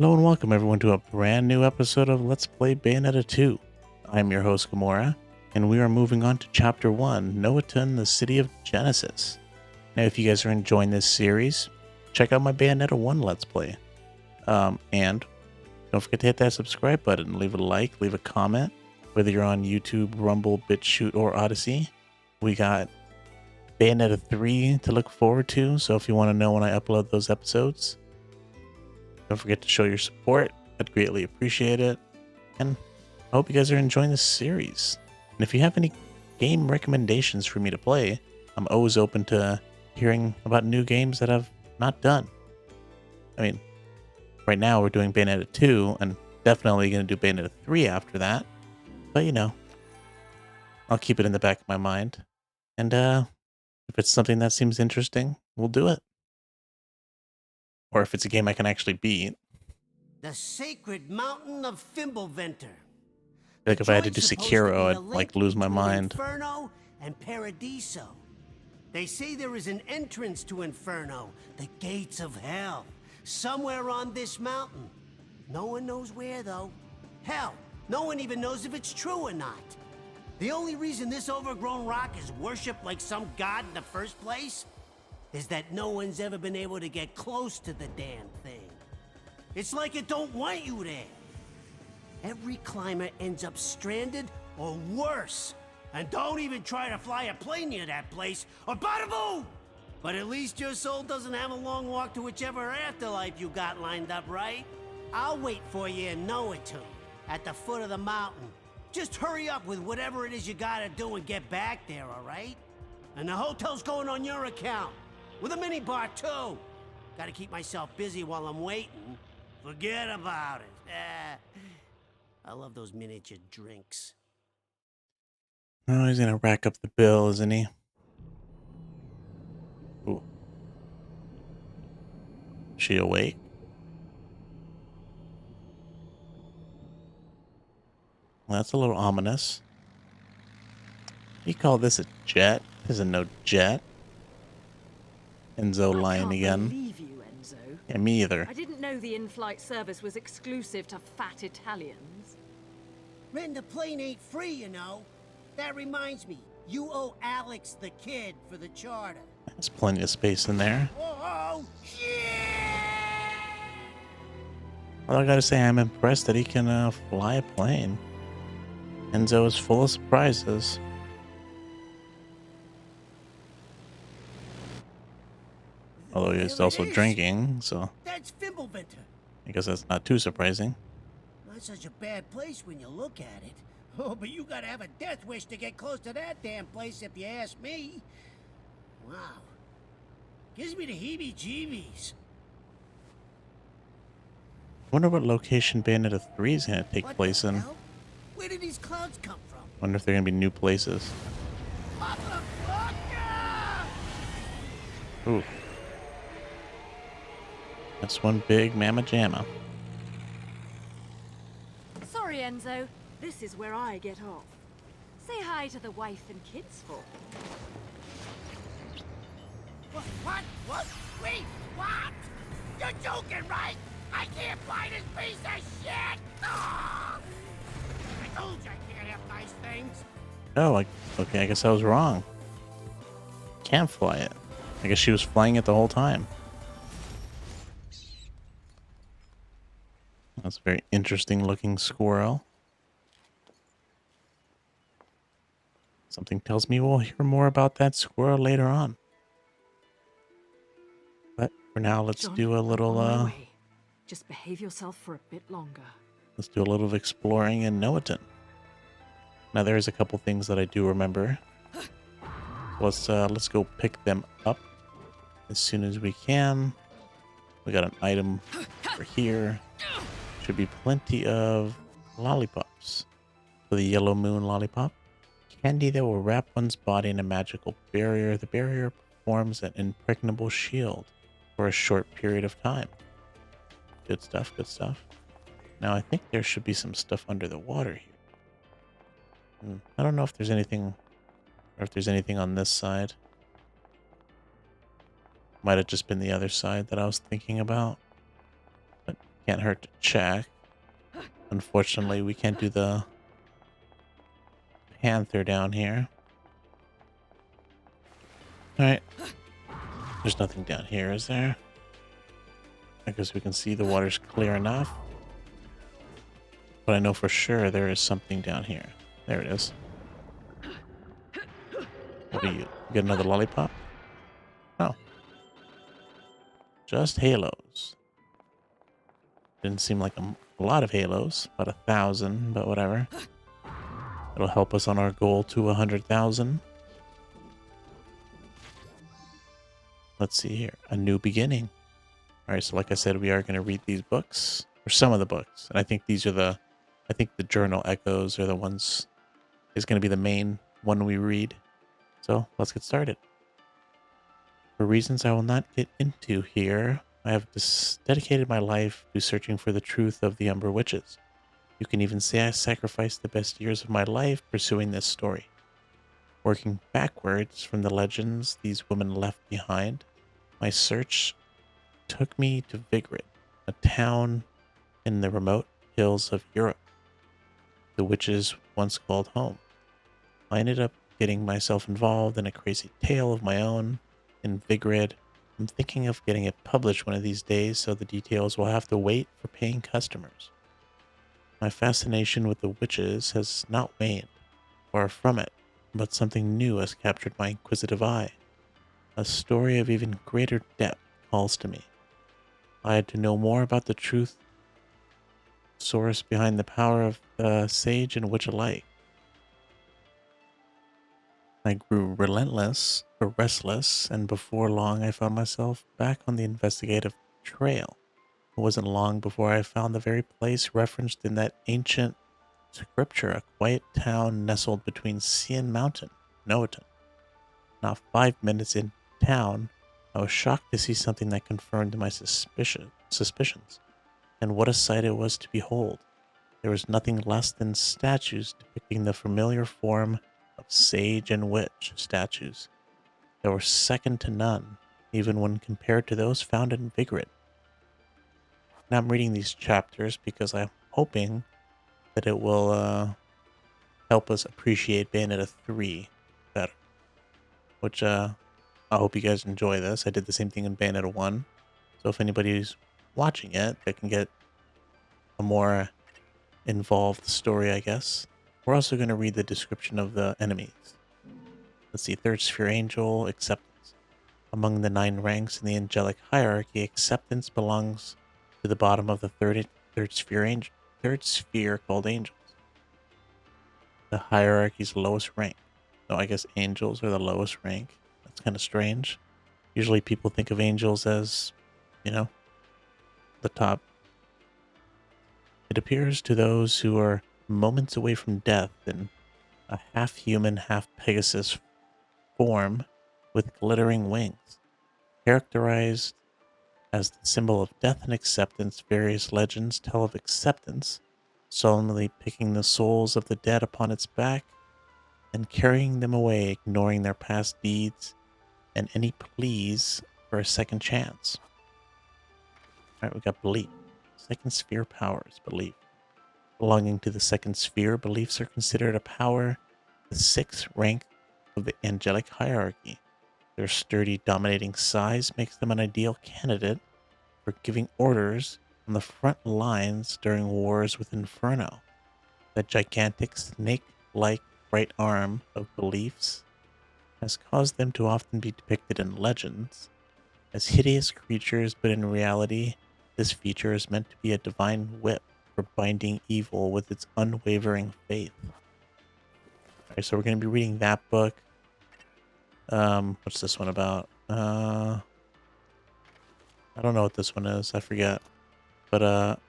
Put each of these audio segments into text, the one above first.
Hello and welcome everyone to a brand new episode of Let's Play Bayonetta 2. I'm your host Gamora, and we are moving on to Chapter 1, Noaton, the City of Genesis. Now if you guys are enjoying this series, check out my Bayonetta 1 Let's Play. And don't forget to hit that subscribe button, leave a like, leave a comment, whether you're on YouTube, Rumble, Bitchute, or Odysee. We got Bayonetta 3 to look forward to, so if you want to know when I upload those episodes, don't forget to show your support. I'd greatly appreciate it. And I hope you guys are enjoying this series. And if you have any game recommendations for me to play, I'm always open to hearing about new games that I've not done. I mean, right now we're doing Bayonetta 2 and definitely going to do Bayonetta 3 after that. But you know, I'll keep it in the back of my mind. And if it's something that seems interesting, we'll do it. Or if it's a game I can actually beat. The sacred mountain of Thimbleventer. Like if I had to do Sekiro, I'd like lose my mind. Inferno and Paradiso. They say there is an entrance to Inferno, the gates of hell, somewhere on this mountain. No one knows where, though. Hell, no one even knows if it's true or not. The only reason this overgrown rock is worshipped like some god in the first place is that no one's ever been able to get close to the damn thing. It's like it don't want you there. Every climber ends up stranded or worse. And don't even try to fly a plane near that place, or bada boom! But at least your soul doesn't have a long walk to whichever afterlife you got lined up, right? I'll wait for you in Noaton, at the foot of the mountain. Just hurry up with whatever it is you gotta do and get back there, all right? And the hotel's going on your account, with a minibar too. Gotta keep myself busy while I'm waiting. Forget about it. I love those miniature drinks. Oh, he's gonna rack up the bill, isn't he? Ooh. She awake? Well, that's a little ominous. You call this a jet? This isn't no jet. Enzo lying again. I can't believe you, Enzo. Yeah, me either. I didn't know the in-flight service was exclusive to fat Italians. Renting the plane ain't free, you know. That reminds me, you owe Alex the kid for the charter. There's plenty of space in there. Oh, yeah! Well, I gotta say, I'm impressed that he can fly a plane. Enzo is full of surprises. Although he's also drinking, so That's Thimbleventer. I guess that's not too surprising. Not such a bad place when you look at it. Oh, but you gotta have a death wish to get close to that damn place if you ask me. Wow. Gives me the heebie-jeebies. Wonder what location Bayonetta 3 is gonna take place in. Hell? Where did these clouds come from? Wonder if they're gonna be new places. Motherfucker! Ooh. That's one big mamma jamma. Sorry, Enzo. This is where I get off. Say hi to the wife and kids for me. What? Wait, what? You're joking, right? I can't fly this piece of shit! Ah! I told you I can't have nice things. Oh, okay, I guess I was wrong. Can't fly it. I guess she was flying it the whole time. That's a very interesting looking squirrel. Something tells me we'll hear more about that squirrel later on. But for now, let's John, do a little, on my way. Just behave yourself for a bit longer. let's do a little of exploring in Noaton. Now, there's a couple things that I do remember. Let's go pick them up as soon as we can. We got an item over here. Should be plenty of lollipops. For the yellow moon lollipop. Candy that will wrap one's body in a magical barrier. The barrier forms an impregnable shield for a short period of time. Good stuff, good stuff. Now I think there should be some stuff under the water here. I don't know if there's anything, or if there's anything on this side. Might have just been the other side that I was thinking about. But Can't hurt to check. Unfortunately, we can't do the panther down here. Alright. There's nothing down here, is there? I guess we can see the water's clear enough. But I know for sure there is something down here. There it is. What are you? You get another lollipop? Oh. Just halos. Didn't seem like a lot of halos. About 1,000, but whatever. It'll help us on our goal to 100,000. Let's see here. A new beginning. Alright, so like I said, we are going to read these books. Or some of the books. And I think these are I think the journal echoes are the ones... is going to be the main one we read. So, let's get started. For reasons I will not get into here, I have dedicated my life to searching for the truth of the Umber Witches. You can even say I sacrificed the best years of my life pursuing this story. Working backwards from the legends these women left behind, my search took me to Vigrid, a town in the remote hills of Europe. The witches once called home. I ended up getting myself involved in a crazy tale of my own in Vigrid. I'm thinking of getting it published one of these days, so the details will have to wait for paying customers. My fascination with the witches has not waned, far from it, but something new has captured my inquisitive eye. A story of even greater depth calls to me. I had to know more about the truth source behind the power of the sage and witch alike. I grew relentless or restless, and before long I found myself back on the investigative trail. It wasn't long before I found the very place referenced in that ancient scripture, a quiet town nestled between sea and mountain, Noaton. Not 5 minutes in town, I was shocked to see something that confirmed my suspicions. And what a sight it was to behold. There was nothing less than statues depicting the familiar form of sage and witch statues that were second to none, even when compared to those found in Vigrid. Now I'm reading these chapters because I'm hoping that it will help us appreciate Bayonetta 3 better. Which I hope you guys enjoy this. I did the same thing in Bayonetta 1. So if anybody's watching it, they can get a more involved story, I guess. We're also going to read the description of the enemies. Let's see, Third Sphere Angel, Acceptance. Among the 9 ranks in the angelic hierarchy, Acceptance belongs to the bottom of the third sphere called Angels. The hierarchy's lowest rank. So I guess Angels are the lowest rank. That's kind of strange. Usually people think of Angels as, the top. It appears to those who are moments away from death in a half-human, half-Pegasus form with glittering wings. Characterized as the symbol of death and acceptance, various legends tell of Acceptance solemnly picking the souls of the dead upon its back and carrying them away, ignoring their past deeds and any pleas for a second chance. All right, we got belief. Second sphere powers, belief. Belonging to the second sphere, beliefs are considered a power, the 6th rank of the angelic hierarchy. Their sturdy, dominating size makes them an ideal candidate for giving orders on the front lines during wars with Inferno. The gigantic, snake-like right arm of beliefs has caused them to often be depicted in legends as hideous creatures, but in reality, this feature is meant to be a divine whip for binding evil with its unwavering faith. Alright, so we're going to be reading that book. What's this one about? I don't know what this one is. I forget. But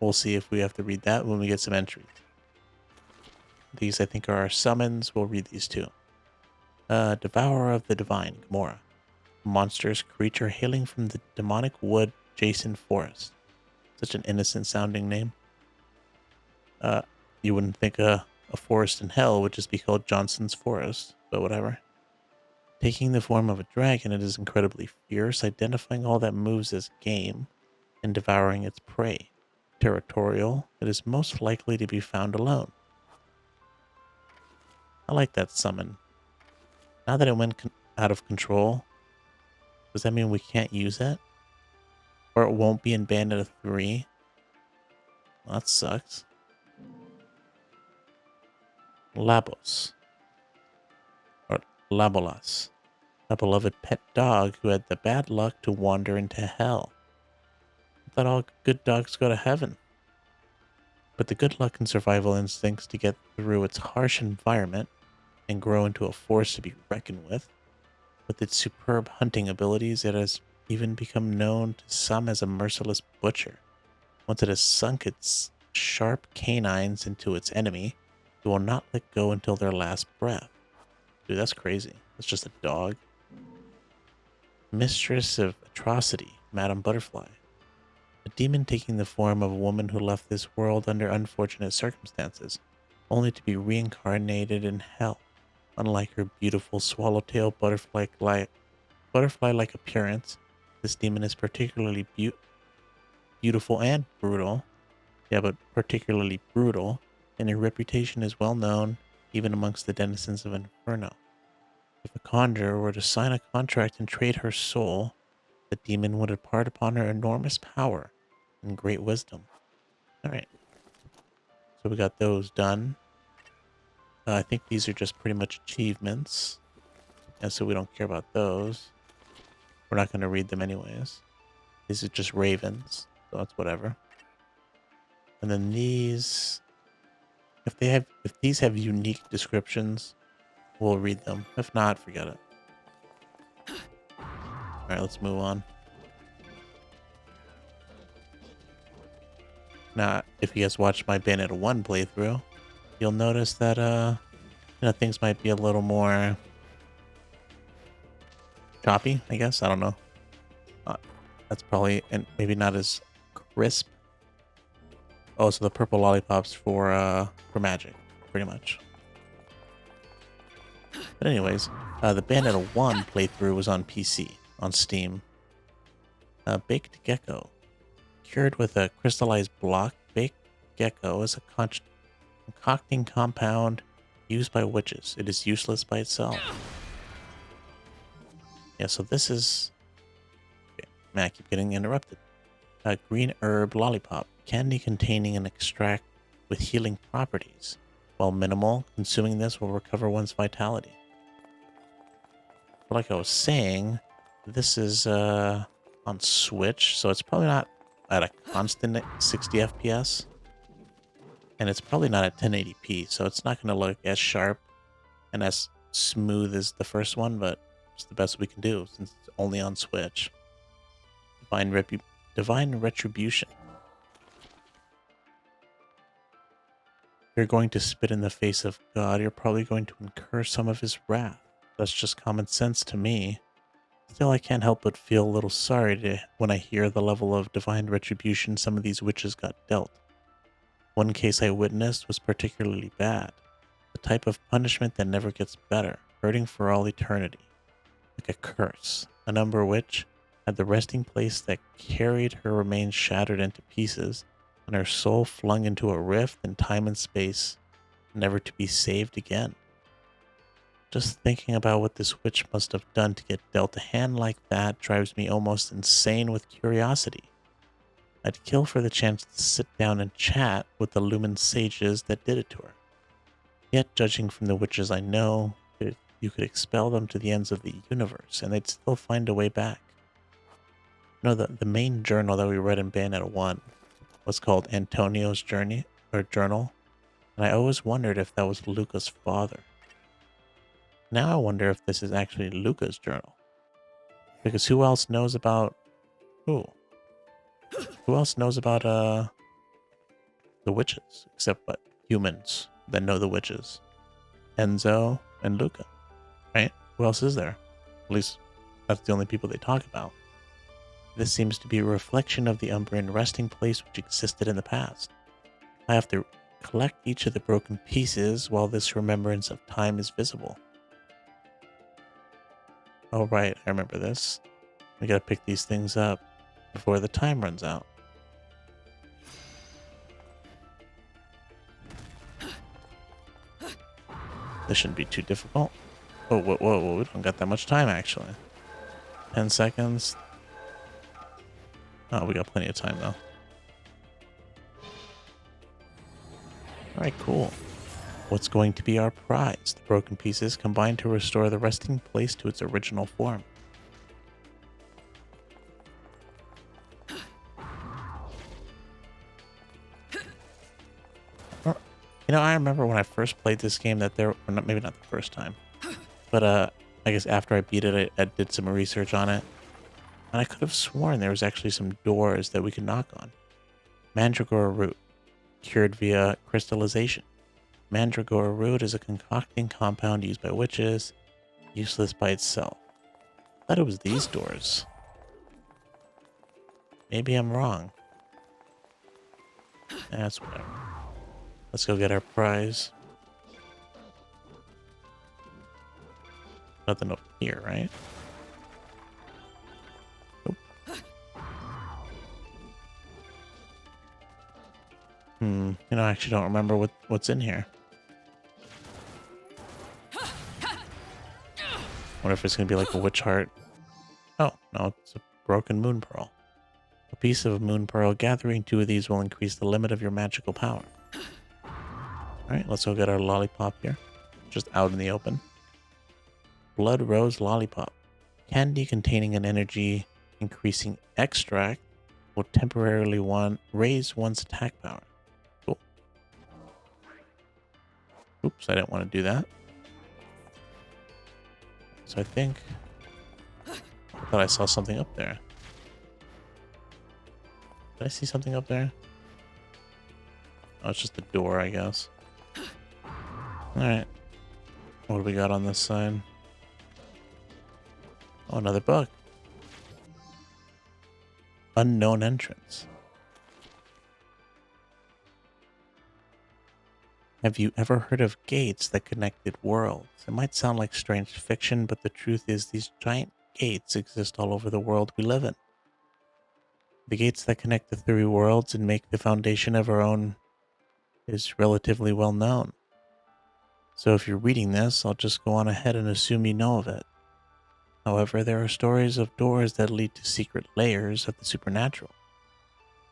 we'll see if we have to read that when we get some entries. These, I think, are our summons. We'll read these two. Devourer of the Divine, Gamora. Monstrous creature hailing from the demonic wood Jason Forest. Such an innocent sounding name. You wouldn't think a forest in hell would just be called Johnson's Forest, but whatever. Taking the form of a dragon, it is incredibly fierce, identifying all that moves as game, and devouring its prey. Territorial, it is most likely to be found alone. I like that summon. Now that it went out of control, does that mean we can't use it? Or it won't be in Bayonetta 3? Well, that sucks. Labos. Or Labolas. A beloved pet dog who had the bad luck to wander into hell. I thought all good dogs go to heaven. But the good luck and survival instincts to get through its harsh environment and grow into a force to be reckoned with. With its superb hunting abilities, it has even become known to some as a merciless butcher. Once it has sunk its sharp canines into its enemy, it will not let go until their last breath. Dude, that's crazy. That's just a dog. Mistress of Atrocity, Madame Butterfly. A demon taking the form of a woman who left this world under unfortunate circumstances, only to be reincarnated in hell. Unlike her beautiful swallowtail butterfly-like appearance, this demon is particularly beautiful and brutal. Yeah, but particularly brutal, and her reputation is well known even amongst the denizens of Inferno. If a conjurer were to sign a contract and trade her soul, the demon would impart upon her enormous power and great wisdom. Alright, so we got those done. I think these are just pretty much achievements, and so we don't care about those. We're not going to read them anyways. These are just ravens, so that's whatever. And then these, if these have unique descriptions, we'll read them. If not, forget it. Alright, let's move on. Now, if you guys watched my Bayonetta 1 playthrough, you'll notice that, things might be a little more choppy, I guess. I don't know. That's probably, and maybe not as crisp. Oh, so the purple lollipops for magic, pretty much. But anyways, the Bayonetta 1 playthrough was on PC, on Steam. Baked Gecko. Cured with a crystallized block, baked gecko is a concocting compound used by witches. It is useless by itself. Yeah, so this is... Okay, man, I keep getting interrupted. Green herb lollipop. Candy containing an extract with healing properties. While minimal, consuming this will recover one's vitality. But like I was saying, this is on Switch, so it's probably not at a constant 60 FPS. And it's probably not at 1080p, so it's not going to look as sharp and as smooth as the first one, but it's the best we can do since it's only on Switch. Divine Retribution. You're going to spit in the face of God, you're probably going to incur some of his wrath. That's just common sense to me. Still, I can't help but feel a little sorry when I hear the level of divine retribution some of these witches got dealt. One case I witnessed was particularly bad. The type of punishment that never gets better, hurting for all eternity. Like a curse, a number which, at the resting place that carried her remains shattered into pieces, and her soul flung into a rift in time and space, never to be saved again. Just thinking about what this witch must have done to get dealt a hand like that drives me almost insane with curiosity. I'd kill for the chance to sit down and chat with the Lumen sages that did it to her. Yet, judging from the witches I know, you could expel them to the ends of the universe, and they'd still find a way back. No, the main journal that we read in Bayonetta 1 was called Antonio's Journey, or Journal, and I always wondered if that was Luca's father. Now I wonder if this is actually Luca's journal. Because who else knows about... Who else knows about, the witches? Except but humans that know the witches. Enzo and Luca, right? Who else is there? At least, that's the only people they talk about. This seems to be a reflection of the Umbrian resting place which existed in the past. I have to collect each of the broken pieces while this remembrance of time is visible. Oh right, I remember this. We gotta pick these things up before the time runs out. This shouldn't be too difficult. Oh, whoa, we don't got that much time, actually. 10 seconds. Oh, we got plenty of time, though. Alright, cool. What's going to be our prize? The broken pieces combine to restore the resting place to its original form. I remember when I first played this game that maybe not the first time, but I guess after I beat it, I did some research on it, and I could have sworn there was actually some doors that we could knock on. Mandragora root, cured via crystallization. Mandragora root is a concocting compound used by witches, useless by itself. I thought it was these doors. Maybe I'm wrong. That's whatever. Let's go get our prize. Nothing up here, right? Nope. I actually don't remember what's in here. Wonder if it's gonna be like a witch heart. Oh, no, it's a broken moon pearl. A piece of moon pearl. Gathering 2 of these will increase the limit of your magical power. Alright, let's go get our lollipop here. Just out in the open. Blood Rose Lollipop. Candy containing an energy increasing extract will temporarily raise one's attack power. Cool. Oops, I didn't want to do that. So I thought I saw something up there. Did I see something up there? Oh, it's just a door, I guess. Alright. What do we got on this side? Oh, another book. Unknown entrance. Have you ever heard of gates that connected worlds? It might sound like strange fiction, but the truth is these giant gates exist all over the world we live in. The gates that connect the 3 worlds and make the foundation of our own is relatively well known. So if you're reading this, I'll just go on ahead and assume you know of it. However, there are stories of doors that lead to secret layers of the supernatural.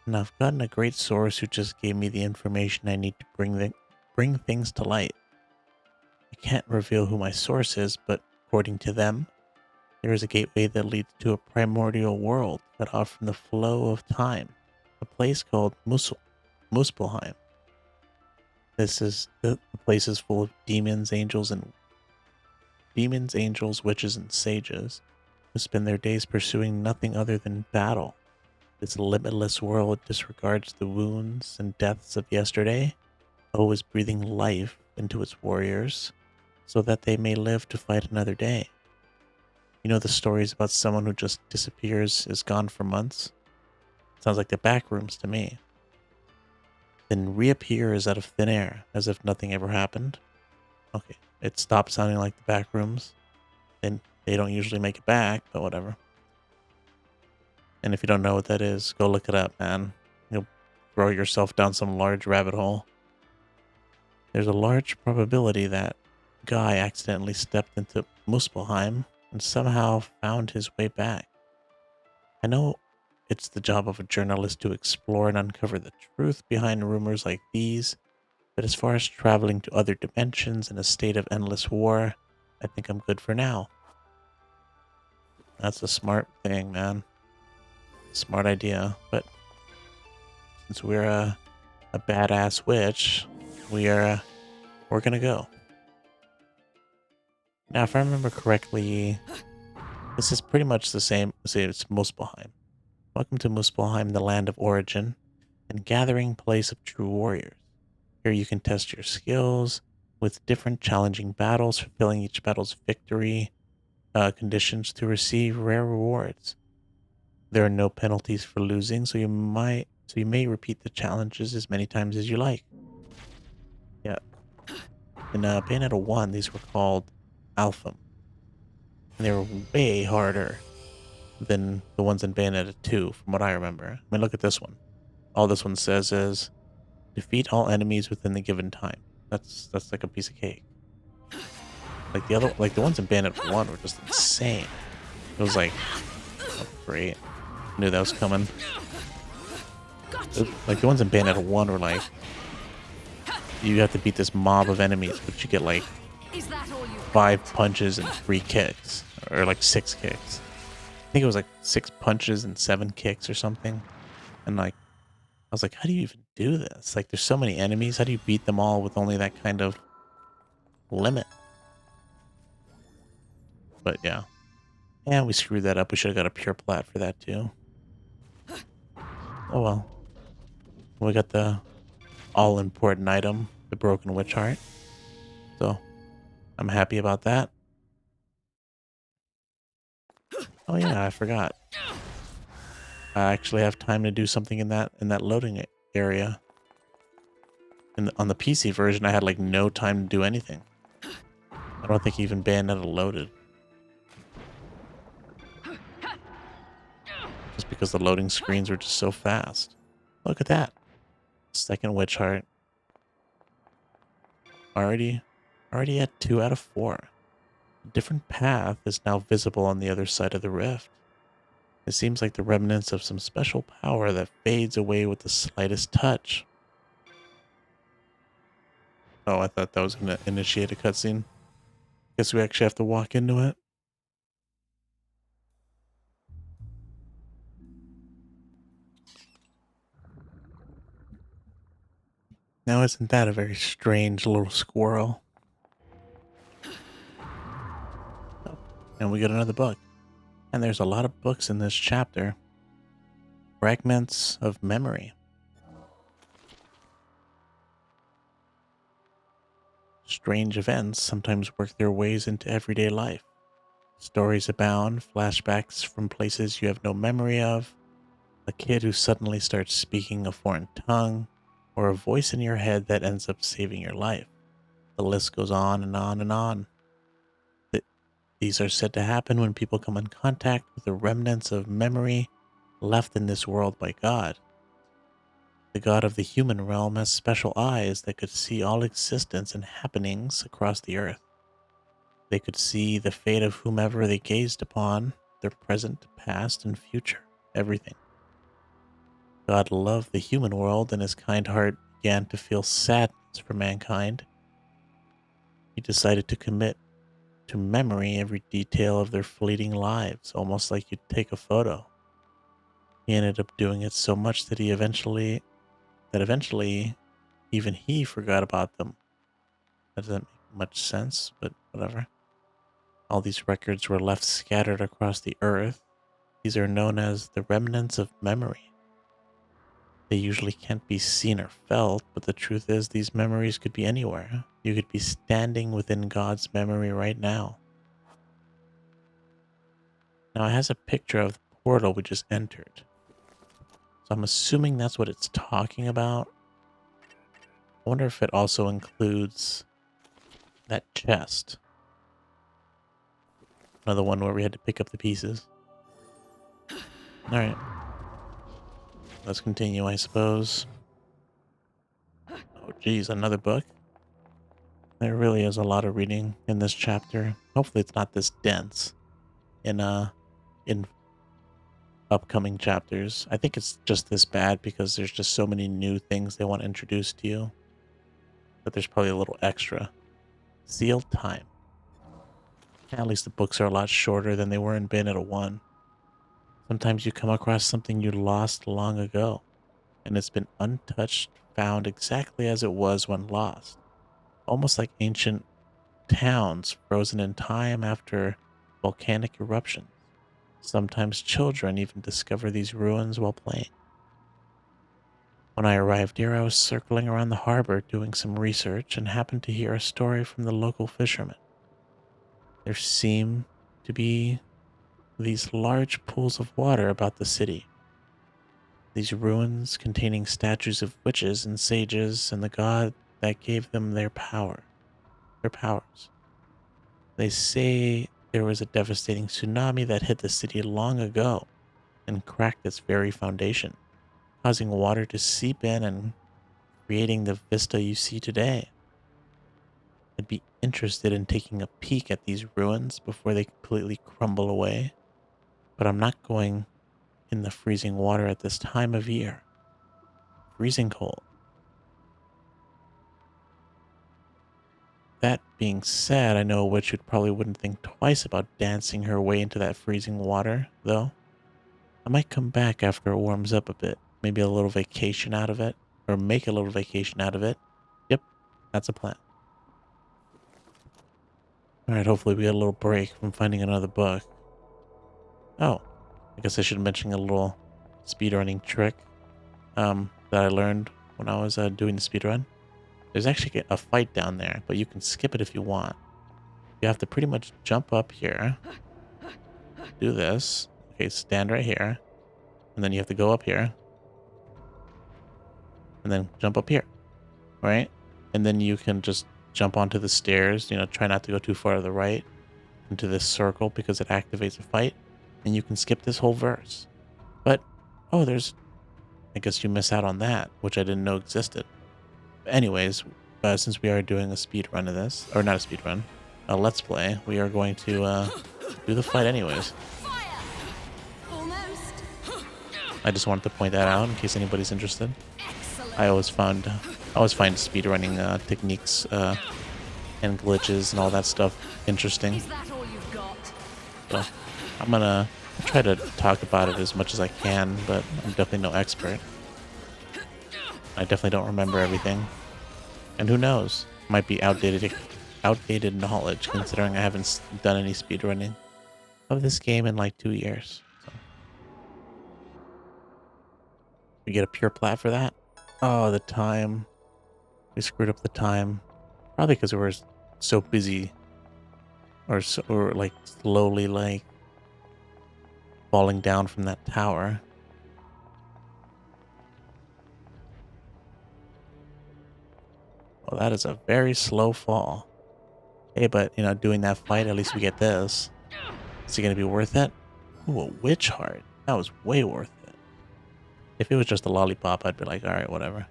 And I've gotten a great source who just gave me the information I need to bring things to light. I can't reveal who my source is, but according to them, there is a gateway that leads to a primordial world cut off from the flow of time, a place called Muspelheim. The place is full of demons, angels, witches, and sages who spend their days pursuing nothing other than battle. This limitless world disregards the wounds and deaths of yesterday, always breathing life into its warriors so that they may live to fight another day. You know the stories about someone who just disappears, is gone for months? Sounds like the back rooms to me. Then reappears out of thin air, as if nothing ever happened. Okay, it stopped sounding like the back rooms. Then they don't usually make it back, but whatever. And if you don't know what that is, go look it up, man. You'll throw yourself down some large rabbit hole. There's a large probability that guy accidentally stepped into Muspelheim and somehow found his way back. I know it's the job of a journalist to explore and uncover the truth behind rumors like these, but as far as traveling to other dimensions in a state of endless war, I think I'm good for now. That's a smart thing, man. Smart idea, but since we're a badass witch, we're gonna go. Now, if I remember correctly, this is pretty much the same. Say it's Muspelheim. Welcome to Muspelheim, the land of origin and gathering place of true warriors. Here you can test your skills with different challenging battles, fulfilling each battle's victory conditions to receive rare rewards. There are no penalties for losing, so you may repeat the challenges as many times as you like. Yeah. In Bayonetta 1, these were called Alpha. And they were way harder than the ones in Bayonetta 2, from what I remember. I mean, look at this one. All this one says is, defeat all enemies within the given time. That's like a piece of cake. Like the ones in Bayonetta 1 were just insane. It was like, oh, great. Knew that was coming. Like the ones in Bayonetta 1 were like, you have to beat this mob of enemies, but you get like 5 punches and 3 kicks, or like 6 kicks. I think it was like 6 punches and 7 kicks or something. And like, I was like, how do you even do this? Like, there's so many enemies. How do you beat them all with only that kind of limit? But yeah. Yeah, we screwed that up. We should have got a pure plat for that too. Oh well. We got the all-important item, the broken witch heart. So, I'm happy about that. Oh yeah, I forgot. I actually have time to do something in that loading area. On the PC version, I had like no time to do anything. I don't think even Bayonetta loaded. Just because the loading screens were just so fast. Look at that. Second witch heart. Already at 2 out of 4. A different path is now visible on the other side of the rift. It seems like the remnants of some special power that fades away with the slightest touch. Oh, I thought that was going to initiate a cutscene. Guess we actually have to walk into it. Now isn't that a very strange little squirrel? Oh, and we got another book. And there's a lot of books in this chapter. Fragments of memory. Strange events sometimes work their ways into everyday life. Stories abound, flashbacks from places you have no memory of, a kid who suddenly starts speaking a foreign tongue, or a voice in your head that ends up saving your life. The list goes on and on and on. These are said to happen when people come in contact with the remnants of memory left in this world by God. The God of the human realm has special eyes that could see all existence and happenings across the earth. They could see the fate of whomever they gazed upon, their present, past, and future, everything. God loved the human world, and his kind heart began to feel sadness for mankind. He decided to commit to memory every detail of their fleeting lives, almost like you'd take a photo. He ended up doing it so much that eventually even he forgot about them. That doesn't make much sense, but whatever. All these records were left scattered across the earth. These are known as the remnants of memory. They usually can't be seen or felt, but the truth is these memories could be anywhere. You could be standing within God's memory right now. Now it has a picture of the portal we just entered. So I'm assuming that's what it's talking about. I wonder if it also includes that chest. Another one where we had to pick up the pieces. Alright. Let's continue, I suppose. Oh, geez, another book? There really is a lot of reading in this chapter. Hopefully it's not this dense in upcoming chapters. I think it's just this bad because there's just so many new things they want to introduce to you. But there's probably a little extra. Sealed time. At least the books are a lot shorter than they were in Bayonetta 1. Sometimes you come across something you lost long ago, and it's been untouched, found exactly as it was when lost. Almost like ancient towns frozen in time after volcanic eruptions. Sometimes children even discover these ruins while playing. When I arrived here, I was circling around the harbor doing some research and happened to hear a story from the local fishermen. There seemed to be these large pools of water about the city. These ruins containing statues of witches and sages and the god that gave them their powers. They say there was a devastating tsunami that hit the city long ago and cracked its very foundation, causing water to seep in and creating the vista you see today. I'd be interested in taking a peek at these ruins before they completely crumble away. But I'm not going in the freezing water at this time of year. Freezing cold. That being said, I know a witch who probably wouldn't think twice about dancing her way into that freezing water, though. I might come back after it warms up a bit. Maybe a little vacation out of it. Or make a little vacation out of it. Yep, that's a plan. Alright, hopefully we get a little break from finding another book. Oh, I guess I should mention a little speedrunning trick that I learned when I was doing the speedrun. There's actually a fight down there, but you can skip it if you want. You have to pretty much jump up here. Do this. Okay, stand right here. And then you have to go up here. And then jump up here. Right? And then you can just jump onto the stairs. You know, try not to go too far to the right. Into this circle because it activates a fight. And you can skip this whole verse. But, oh, I guess you miss out on that, which I didn't know existed. But anyways, since we are doing a speed run of this, or not a speed run, a let's play, we are going to do the fight anyways. I just wanted to point that out in case anybody's interested. I always find speedrunning techniques and glitches and all that stuff interesting. So I'm gonna try to talk about it as much as I can, but I'm definitely no expert. I definitely don't remember everything. And who knows? Might be outdated knowledge considering I haven't done any speedrunning of this game in like 2 years. So. We get a pure plat for that? Oh, the time. We screwed up the time. Probably because we were so busy or like slowly like falling down from that tower. Well, that is a very slow fall. Hey, but, you know, doing that fight, at least we get this. Is it going to be worth it? Ooh, a witch heart. That was way worth it. If it was just a lollipop, I'd be like, alright, whatever.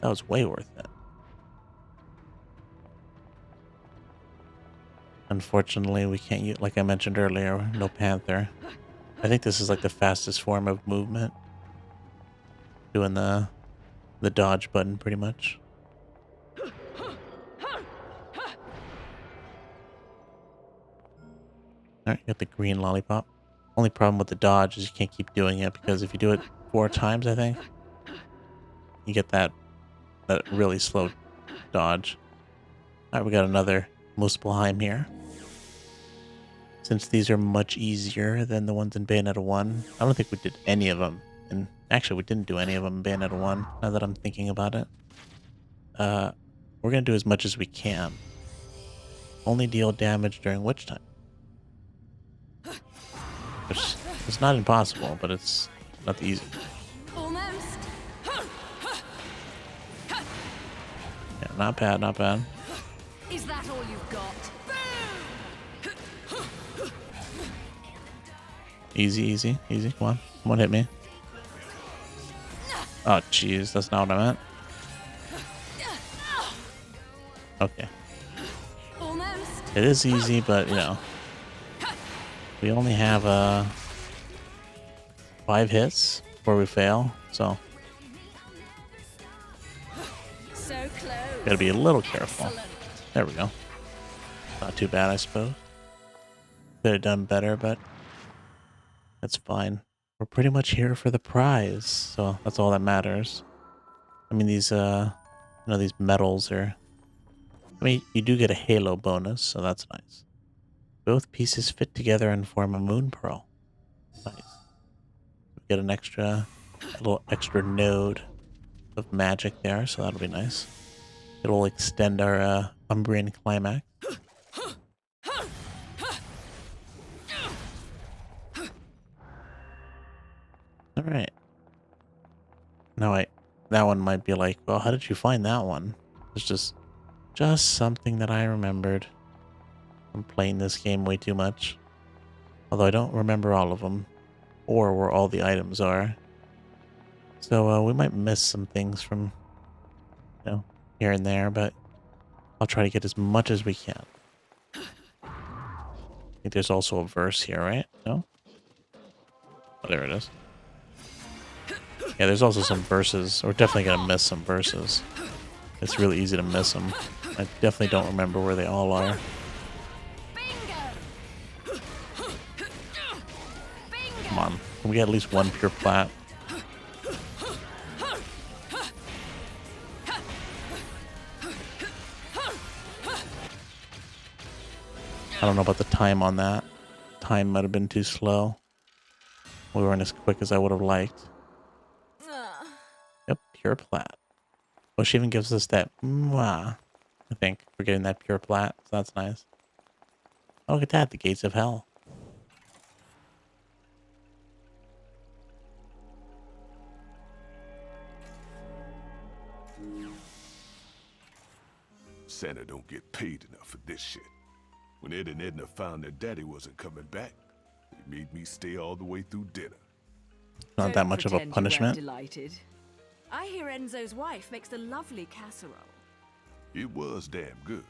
That was way worth it. Unfortunately, we can't use, like I mentioned earlier, no panther. I think this is like the fastest form of movement. Doing the dodge button, pretty much. Alright, got the green lollipop. Only problem with the dodge is you can't keep doing it because if you do it 4 times, I think, you get that really slow dodge. Alright, we got another Muspelheim here. Since these are much easier than the ones in Bayonetta 1, I don't think we did any of them. And actually, we didn't do any of them in Bayonetta 1, now that I'm thinking about it. We're going to do as much as we can. Only deal damage during witch time. Which is not impossible, but it's not easy. Almost. Yeah, not bad, not bad. Is that all you've got? Easy, easy, easy. Come on. Come on, hit me. Oh, jeez. That's not what I meant. Okay. Almost. It is easy, but, you know. We only have 5 hits before we fail, so. So close. Gotta be a little careful. Excellent. There we go. Not too bad, I suppose. Could have done better, but that's fine. We're pretty much here for the prize, so that's all that matters. I mean, these, these medals are... I mean, you do get a halo bonus, so that's nice. Both pieces fit together and form a moon pearl. Nice. We get an a little extra node of magic there, so that'll be nice. It'll extend our Umbrian climax. Alright. Now that one might be like, well, how did you find that one? It's just something that I remembered. I'm playing this game way too much. Although I don't remember all of them. Or where all the items are. So we might miss some things from, here and there, but I'll try to get as much as we can. I think there's also a verse here, right? No? Oh, there it is. Yeah, there's also some verses. We're definitely going to miss some verses. It's really easy to miss them. I definitely don't remember where they all are. Come on. Can we get at least one pure plat? I don't know about the time on that. Time might have been too slow. We weren't as quick as I would have liked. Yep, pure plat. Well, she even gives us that mwah, I think, for getting that pure plat. So that's nice. Oh, look at that. The gates of hell. Santa don't get paid enough for this shit. When Ed and Edna found their daddy wasn't coming back, they made me stay all the way through dinner. Not that much of a punishment. Delighted. I hear Enzo's wife makes a lovely casserole. It was damn good.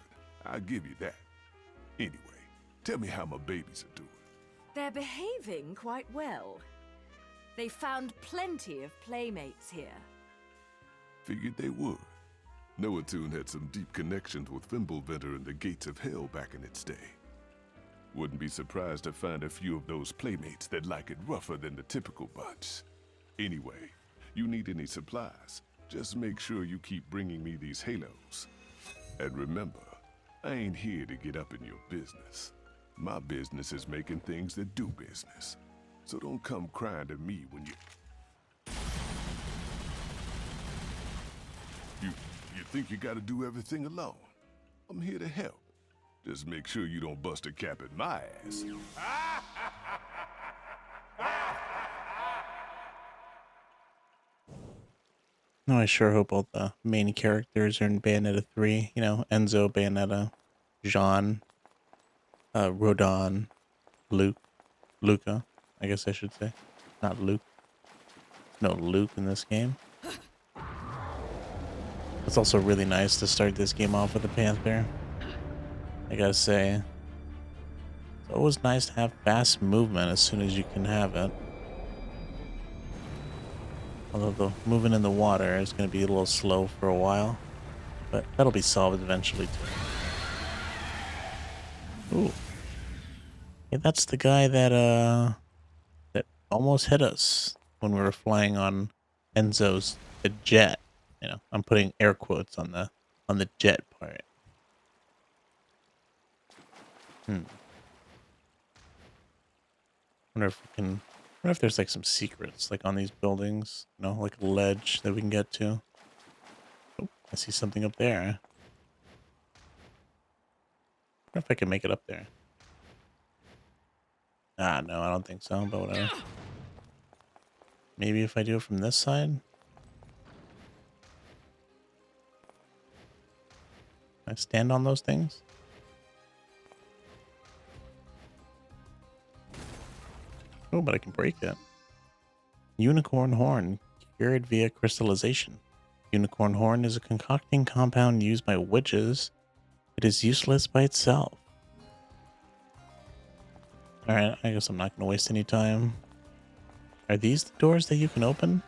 I'll give you that. Anyway, tell me how my babies are doing. They're behaving quite well. They found plenty of playmates here. Figured they would. Noatoon had some deep connections with Fimbulventer and the Gates of Hell back in its day. Wouldn't be surprised to find a few of those playmates that like it rougher than the typical bunch. Anyway, you need any supplies, just make sure you keep bringing me these halos. And remember, I ain't here to get up in your business. My business is making things that do business. So don't come crying to me when You think you gotta do everything alone? I'm here to help. Just make sure you don't bust a cap at my ass. No, I sure hope all the main characters are in Bayonetta 3. You know, Enzo, Bayonetta, Jean, Rodon, Luca, I guess I should say. Not Luke. No Luke in this game. It's also really nice to start this game off with a Panther. I gotta say, it's always nice to have fast movement as soon as you can have it. Although the movement in the water is going to be a little slow for a while, but that'll be solved eventually too. Ooh. Yeah, that's the guy that that almost hit us when we were flying on Enzo's jet. You know, I'm putting air quotes on the jet part. Wonder if we can. Wonder if there's like some secrets like on these buildings. You know, like a ledge that we can get to. Oh, I see something up there. Wonder if I can make it up there. Ah, no, I don't think so. But whatever. Maybe if I do it from this side. Can I stand on those things? Oh, but I can break it. Unicorn horn, cured via crystallization. Unicorn horn is a concocting compound used by witches. It is useless by itself. Alright, I guess I'm not going to waste any time. Are these the doors that you can open?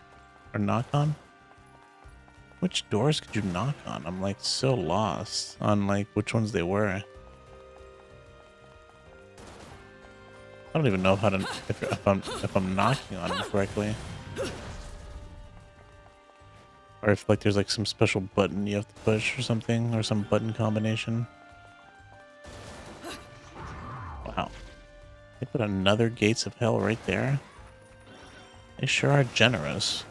Or knock on? Which doors could you knock on? I'm like so lost on like which ones they were. I don't even know how to if I'm knocking on them correctly. Or if like there's like some special button you have to push or something, or some button combination. Wow. They put another Gates of Hell right there. They sure are generous.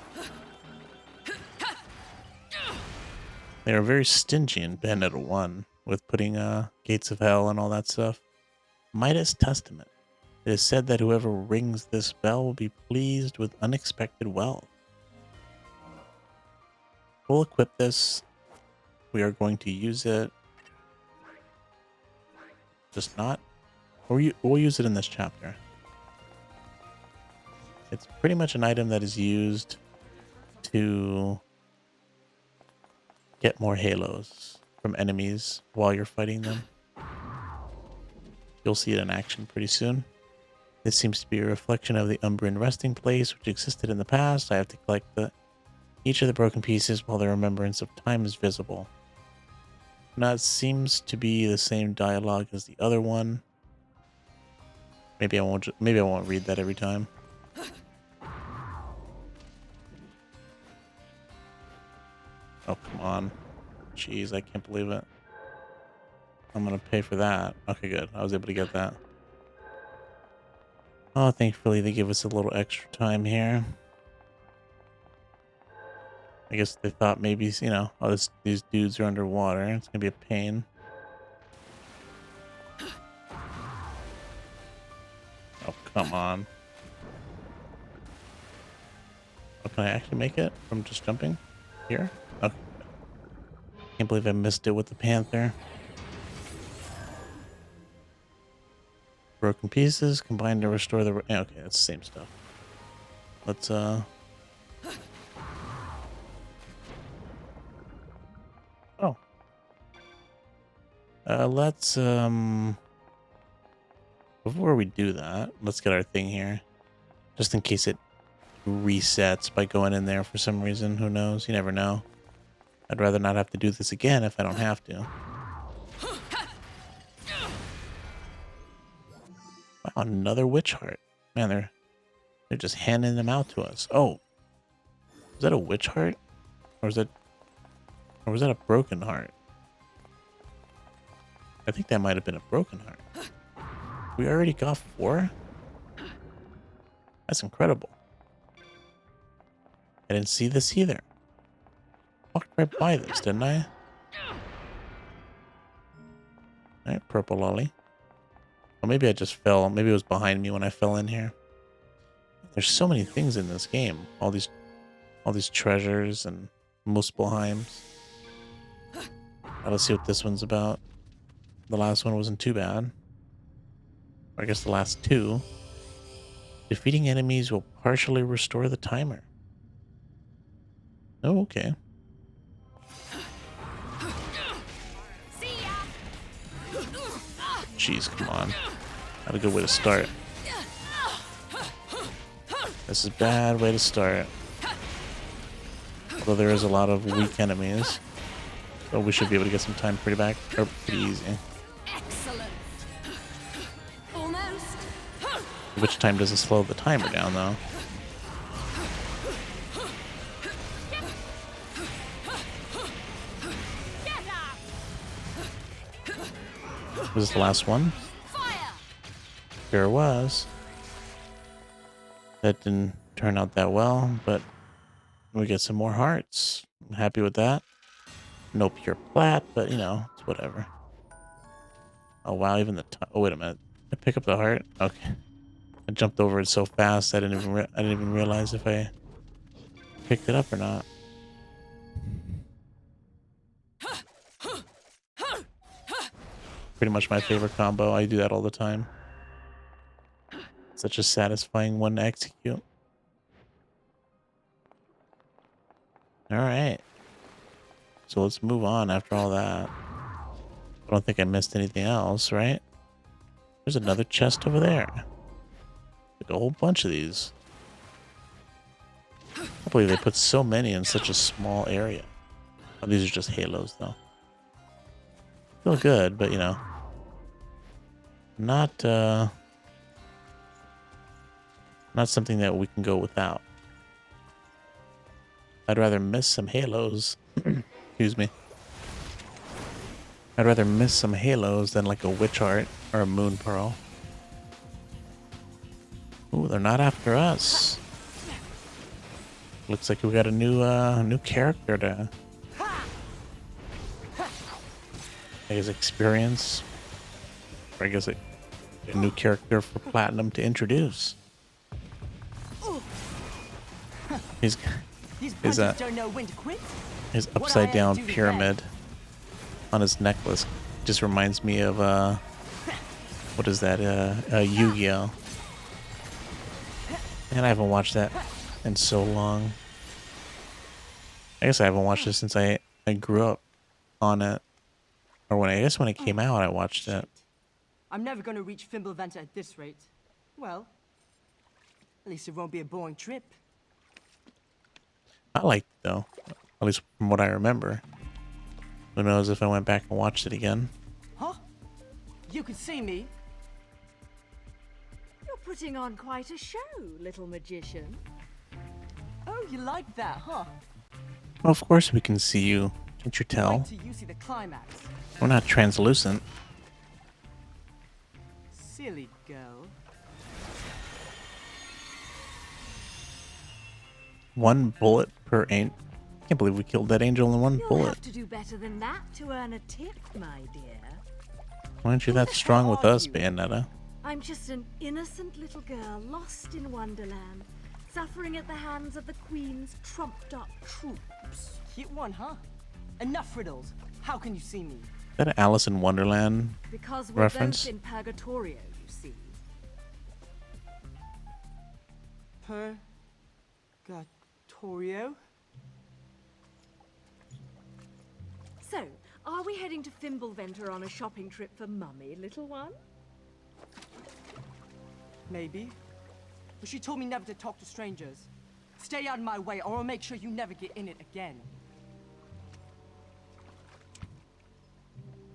They are very stingy in Bayonetta 1 with putting Gates of Hell and all that stuff. Midas Testament. It is said that whoever rings this bell will be pleased with unexpected wealth. We'll equip this. We are going to use it. Just not. Or we'll use it in this chapter. It's pretty much an item that is used to get more halos from enemies while you're fighting them. You'll see it in action pretty soon. This seems to be a reflection of the Umbrian resting place, which existed in the past. I have to collect each of the broken pieces while the remembrance of time is visible. Now it seems to be the same dialogue as the other one. Maybe I won't read that every time. Oh, come on. Jeez, I can't believe it. I'm gonna pay for that. Okay, good. I was able to get that. Oh, thankfully they give us a little extra time here. I guess they thought maybe, you know, oh, these dudes are underwater. It's gonna be a pain. Oh, come on. Oh, can I actually make it from just jumping here? Okay. Can't believe I missed it with the panther. Broken pieces combined to restore the... Yeah, okay, that's the same stuff. Let's, Oh. Let's, Before we do that, let's get our thing here. Just in case it resets by going in there for some reason. Who knows? You never know. I'd rather not have to do this again if I don't have to. Wow, another witch heart. Man, they're just handing them out to us. Oh. Is that a witch heart? Or was that a broken heart? I think that might have been a broken heart. We already got 4? That's incredible. I didn't see this either. Walked right by this, didn't I? Alright, purple lolly. Or maybe I just fell. Maybe it was behind me when I fell in here. There's so many things in this game. All these treasures and Muspelheims. Let's see what this one's about. The last one wasn't too bad. Or I guess the last 2. Defeating enemies will partially restore the timer. Oh, okay. Jeez, come on. Not a good way to start. This is a bad way to start. Although there is a lot of weak enemies. So we should be able to get some time pretty easy. Excellent. Almost. Which time doesn't slow the timer down, though. Was this the last one? Fire. Sure was. That didn't turn out that well, but we get some more hearts. I'm happy with that. No pure plat, but you know, it's whatever. Oh wow, even the oh wait a minute. Did I pick up the heart? Okay. I jumped over it so fast I didn't even realize if I picked it up or not. Pretty much my favorite combo. I do that all the time. Such a satisfying one to execute. Alright. So let's move on after all that. I don't think I missed anything else, right? There's another chest over there. Like a whole bunch of these. I can't believe they put so many in such a small area. Oh, these are just halos, though. Feel good, but you know, not something that we can go without. I'd rather miss some halos. Excuse me. I'd rather miss some halos than like a witch heart or a moon pearl. Ooh, they're not after us. Looks like we got a new character to I guess experience. Or I guess a new character for Platinum to introduce. His upside down pyramid on his necklace just reminds me of what is that? Yu-Gi-Oh! And I haven't watched that in so long. I guess I haven't watched it since I I grew up on it. Or when I guess when it came out, I watched it. Shit. I'm never gonna reach Fimbulventer at this rate. Well, at least it won't be a boring trip. I liked it though, at least from what I remember. Who knows if I went back and watched it again? Huh? You could see me. You're putting on quite a show, little magician. Oh, you like that, huh? Well, of course we can see you. Can't you tell? Wait till you see the climax. We're not translucent. Silly girl. One bullet per ain't. I can't believe we killed that angel in one You'll bullet. have to do better than that to earn a tip, my dear. Why aren't you that strong with us, Bayonetta? I'm just an innocent little girl lost in Wonderland, suffering at the hands of the Queen's trumped-up troops. Cute one, huh? Enough riddles. How can you see me? Is that an Alice in Wonderland Because we're reference? both in Purgatorio, you see. Purgatorio? So, are we heading to Fimbulventer on a shopping trip for Mummy, little one? Maybe. But she told me never to talk to strangers. Stay out of my way or I'll make sure you never get in it again.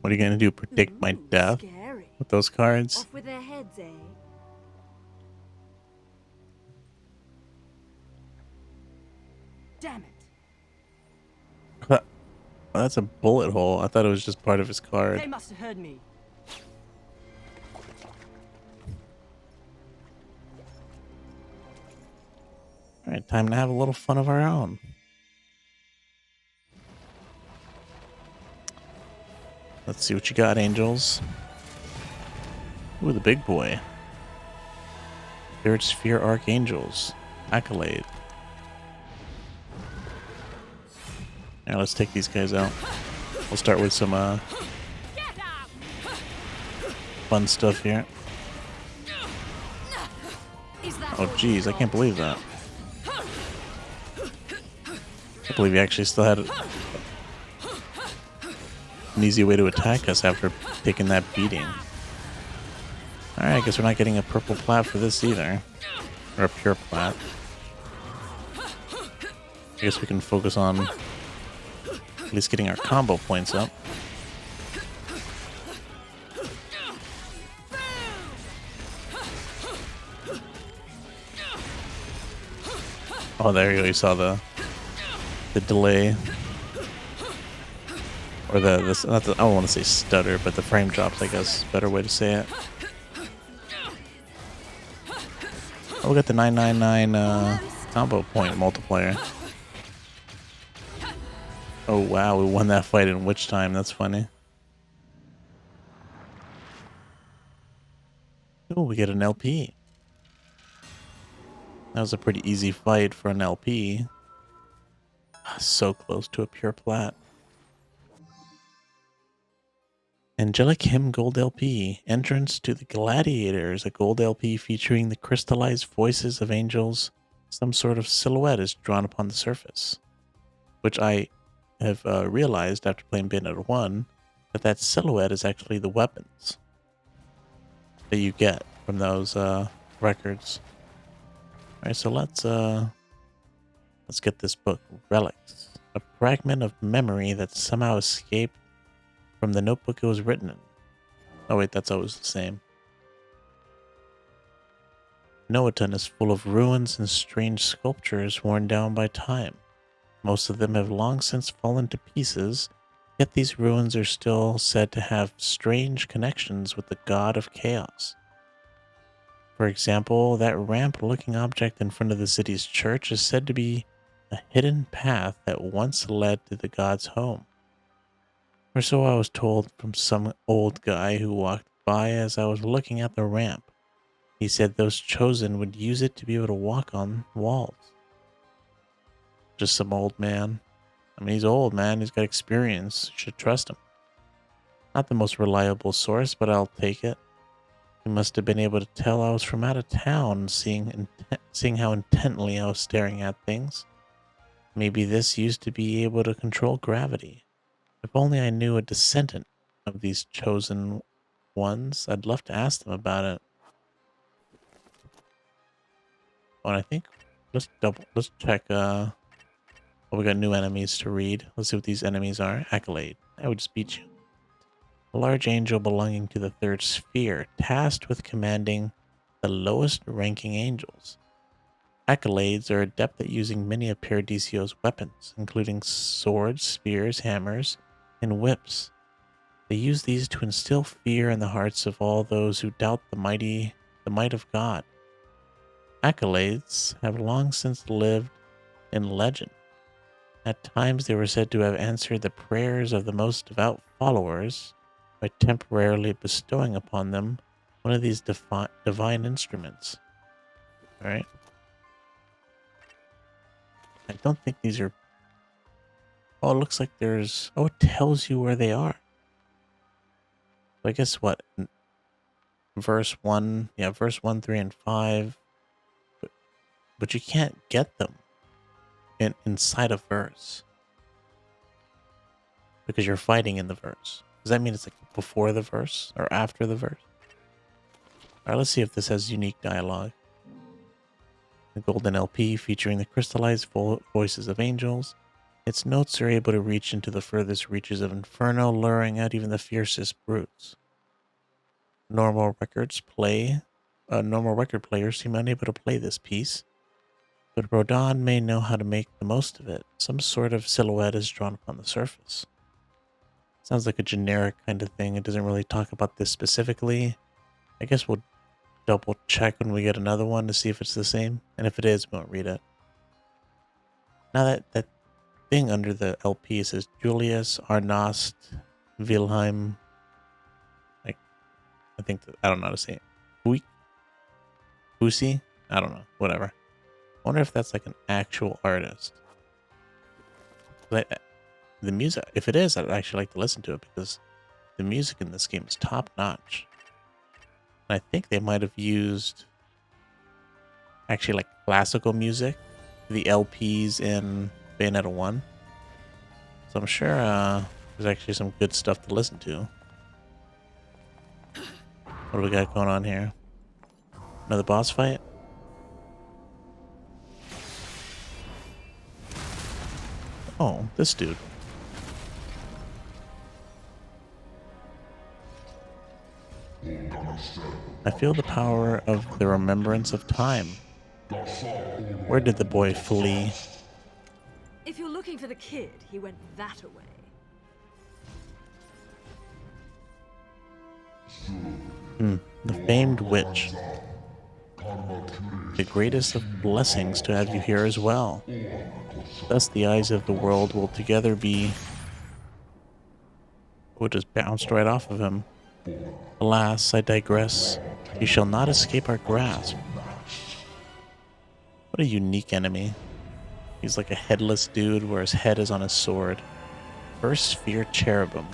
What are you gonna do? Predict my Ooh, death Scary. with those cards? Off with their heads, eh? Damn it. Well, that's a bullet hole. I thought it was just part of his card. They must have heard me. Alright, time to have a little fun of our own. Let's see what you got, angels. Ooh, the big boy. Third Sphere Archangels. Accolade. Alright, let's take these guys out. We'll start with some fun stuff here. Oh geez, I can't believe that. I can't believe he actually still had an easy way to attack us after taking that beating. Alright, I guess we're not getting a purple plat for this either. Or a pure plat. I guess we can focus on at least getting our combo points up. Oh, there you go. You saw the delay. Or not the, I don't want to say stutter, but the frame drops, I guess. Better way to say it. Oh, we got the 999 combo point multiplier. Oh wow, we won that fight in witch time. That's funny. Oh, we get an LP. That was a pretty easy fight for an LP. So close to a pure plat. Angelic Hymn Gold LP. Entrance to the Gladiators. A gold LP featuring the crystallized voices of angels. Some sort of silhouette is drawn upon the surface. Which I have realized after playing Bayonetta 1 that silhouette is actually the weapons that you get from those records. Alright, so let's get this book. Relics. A fragment of memory that somehow escaped from the notebook it was written in. Oh wait, that's always the same. Noaton is full of ruins and strange sculptures worn down by time. Most of them have long since fallen to pieces, yet these ruins are still said to have strange connections with the god of chaos. For example, that ramp-looking object in front of the city's church is said to be a hidden path that once led to the god's home. Or so I was told from some old guy who walked by as I was looking at the ramp. He said those chosen would use it to be able to walk on walls. Just some old man. I mean, he's old, man. He's got experience. You should trust him. Not the most reliable source, but I'll take it. He must have been able to tell I was from out of town, seeing how intently I was staring at things. Maybe this used to be able to control gravity. If only I knew a descendant of these chosen ones, I'd love to ask them about it. Oh, and I think let's check oh, we got new enemies to read. Let's see what these enemies are. Accolade. I would just beat you. A large angel belonging to the third sphere, tasked with commanding the lowest ranking angels. Accolades are adept at using many of Paradisio's weapons, including swords, spears, hammers, and whips. They use these to instill fear in the hearts of all those who doubt the might of God. Accolades have long since lived in legend. At times they were said to have answered the prayers of the most devout followers by temporarily bestowing upon them one of these divine instruments. Alright. I don't think these are... Oh, it looks like there's... Oh, it tells you where they are. So I guess what? Verse 1... Yeah, verse 1, 3, and 5. But you can't get them inside a verse. Because you're fighting in the verse. Does that mean it's like before the verse? Or after the verse? Alright, let's see if this has unique dialogue. The golden LP featuring the crystallized voices of angels. Its notes are able to reach into the furthest reaches of Inferno, luring out even the fiercest brutes. Normal record players seem unable to play this piece, but Rodin may know how to make the most of it. Some sort of silhouette is drawn upon the surface. Sounds like a generic kind of thing. It doesn't really talk about this specifically. I guess we'll double check when we get another one to see if it's the same. And if it is, we won't read it. Now that thing under the LP says Julius Arnost Wilhelm. Like, I think I don't know how to say it. Odysee? I don't know. Whatever. I wonder if that's like an actual artist. But the music, if it is, I'd actually like to listen to it because the music in this game is top notch. I think they might have used actually like classical music, the LPs in Bayonetta 1. So I'm sure there's actually some good stuff to listen to. What do we got going on here? Another boss fight? Oh, this dude. I feel the power of the remembrance of time. Where did the boy flee? If you're looking for the kid, he went that away. The famed witch. The greatest of blessings to have you here as well. Thus the eyes of the world will together be... Oh, it just bounced right off of him. Alas, I digress. You shall not escape our grasp. What a unique enemy. He's like a headless dude where his head is on his sword. First Sphere Cherubim.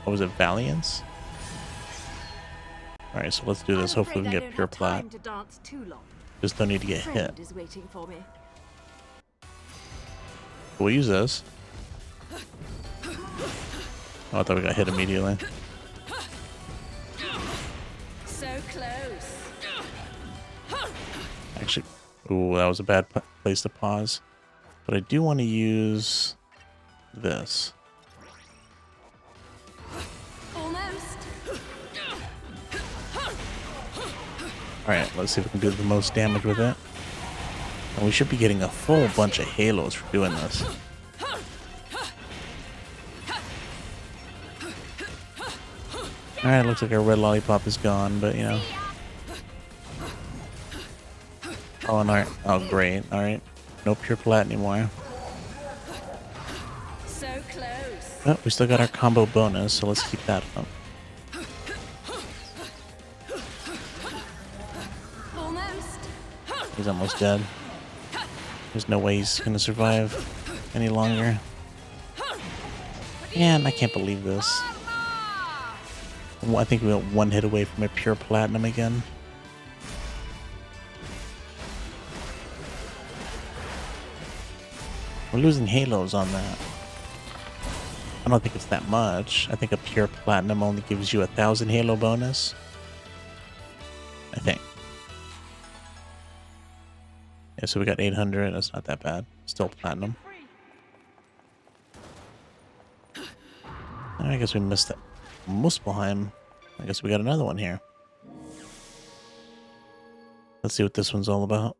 Was it Valiance? Alright, so let's do this. Hopefully we can get pure plat. Just don't need to get hit. We'll use this. Oh, I thought we got hit immediately. So close. Actually, ooh, that was a bad place to pause. But I do want to use this. Almost. Alright, let's see if we can do the most damage with it. And we should be getting a full bunch of halos for doing this. Alright, looks like our red lollipop is gone, but you know. Oh, and alright. Oh, great. Alright. No pure plat anymore. So close. Oh, we still got our combo bonus, so let's keep that up. Almost. He's almost dead. There's no way he's gonna survive any longer. Man, I can't believe this. I think we went one hit away from a pure platinum again. We're losing halos on that. I don't think it's that much. I think a pure platinum only gives you 1,000 halo bonus. I think. Yeah, so we got 800. That's not that bad. Still platinum. I guess we missed that Muspelheim. I guess we got another one here. Let's see what this one's all about.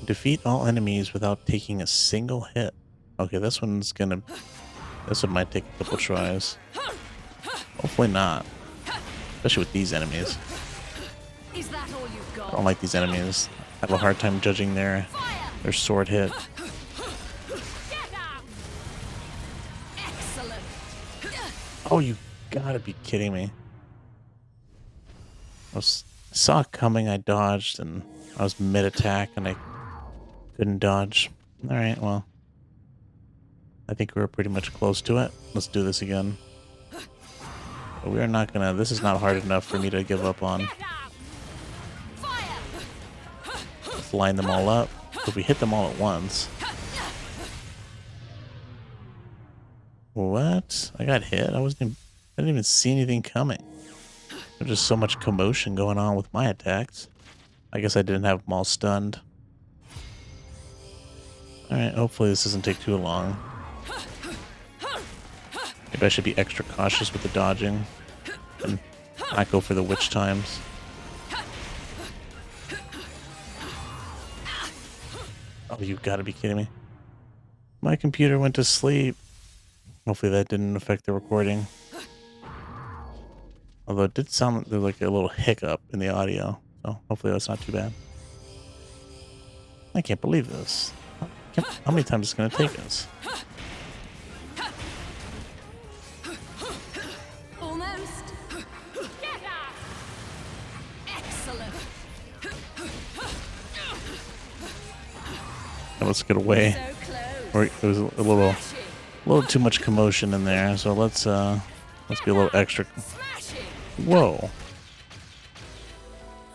Defeat all enemies without taking a single hit. Okay, this one might take a couple tries. Hopefully not. Especially with these enemies. Is that all you've got? I don't like these enemies. I have a hard time judging their sword hit. Excellent. Oh, you gotta be kidding me. I saw it coming, I dodged, and I was mid-attack, and I couldn't dodge. Alright, well. I think we were pretty much close to it. Let's do this again. But we are not gonna... This is not hard enough for me to give up on. Let's line them all up. If we hit them all at once... What? I got hit? I didn't even see anything coming. There's just so much commotion going on with my attacks. I guess I didn't have them all stunned. Alright, hopefully this doesn't take too long. Maybe I should be extra cautious with the dodging and not go for the witch times. Oh, you've got to be kidding me. My computer went to sleep. Hopefully that didn't affect the recording. Although it did sound like there was like a little hiccup in the audio. So hopefully that's not too bad. I can't believe this. How many times is it going to take us? Almost. Excellent. Now let's get away. So close. Or it was a little too much commotion in there. So let's be a little extra. Smashing. Whoa.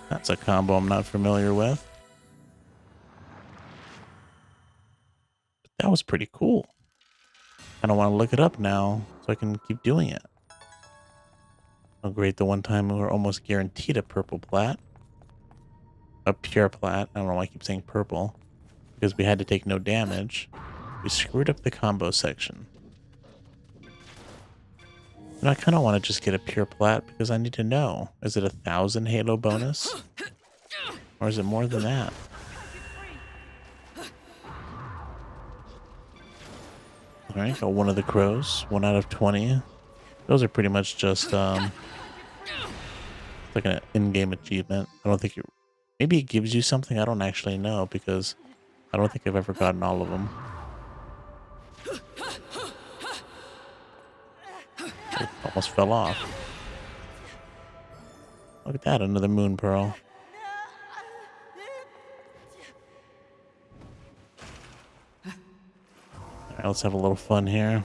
That's a combo I'm not familiar with. But that was pretty cool. I don't want to look it up now so I can keep doing it. Oh great, the one time we were almost guaranteed a purple plat. A pure plat. I don't know why I keep saying purple. Because we had to take no damage. We screwed up the combo section. And I kind of want to just get a pure plat because I need to know. Is it 1,000 halo bonus? Or is it more than that? Alright, got one of the crows. 1 out of 20. Those are pretty much just like an in-game achievement. I don't think maybe it gives you something. I don't actually know because I don't think I've ever gotten all of them. It almost fell off. Look at that, another moon pearl. Alright, let's have a little fun here.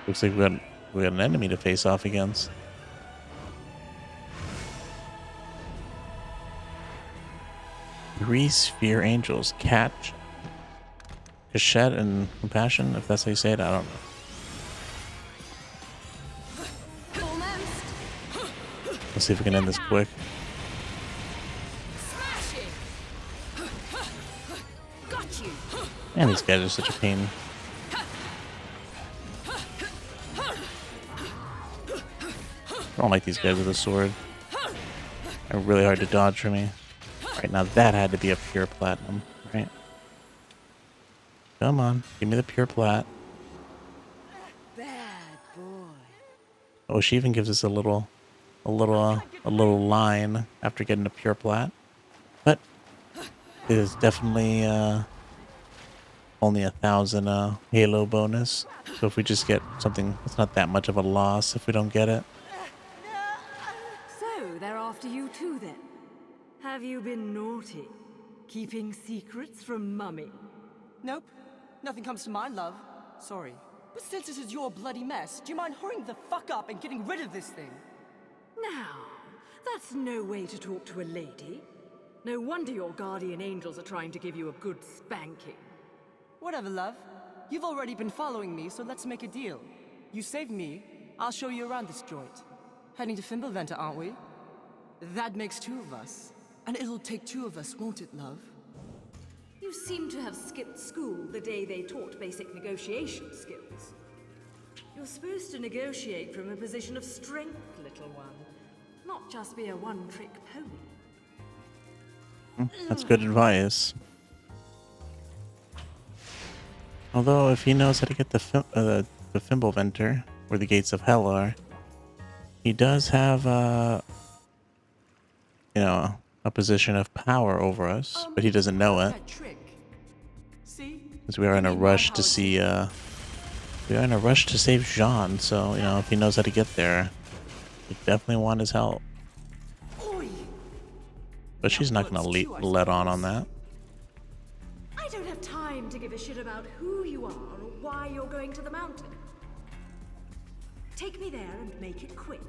Looks like we got an enemy to face off against. Three sphere angels. Catch, Cachette, and Compassion, if that's how you say it, I don't know. Let's see if we can end this quick. Man, these guys are such a pain. I don't like these guys with a sword. They're really hard to dodge for me. Alright, now that had to be a pure platinum, right? Come on, give me the pure plat. Bad boy. Oh, she even gives us a little line after getting a pure plat. But it is definitely only 1,000 halo bonus. So if we just get something, it's not that much of a loss if we don't get it. So they're after you too then? Have you been naughty? Keeping secrets from Mummy? Nope. Nothing comes to mind, love. Sorry. But since this is your bloody mess, do you mind hurrying the fuck up and getting rid of this thing? Now, That's no way to talk to a lady. No wonder your guardian angels are trying to give you a good spanking. Whatever, love. You've already been following me, so let's make a deal. You save me, I'll show you around this joint. Heading to Fimbleventer, aren't we? That makes two of us. And it'll take two of us, won't it, love? You seem to have skipped school the day they taught basic negotiation skills. You're supposed to negotiate from a position of strength, little one. Not just be a one-trick pony. That's good advice. Although, if he knows how to get the Fimbleventer, where the gates of hell are, he does have a position of power over us, but he doesn't know it. That trick. See? Because we are in a rush to see, we are in a rush to save Jean, so, if he knows how to get there, we definitely want his help. Oi. But she's not going to let on that. I don't have time to give a shit about who you are or why you're going to the mountain. Take me there and make it quick.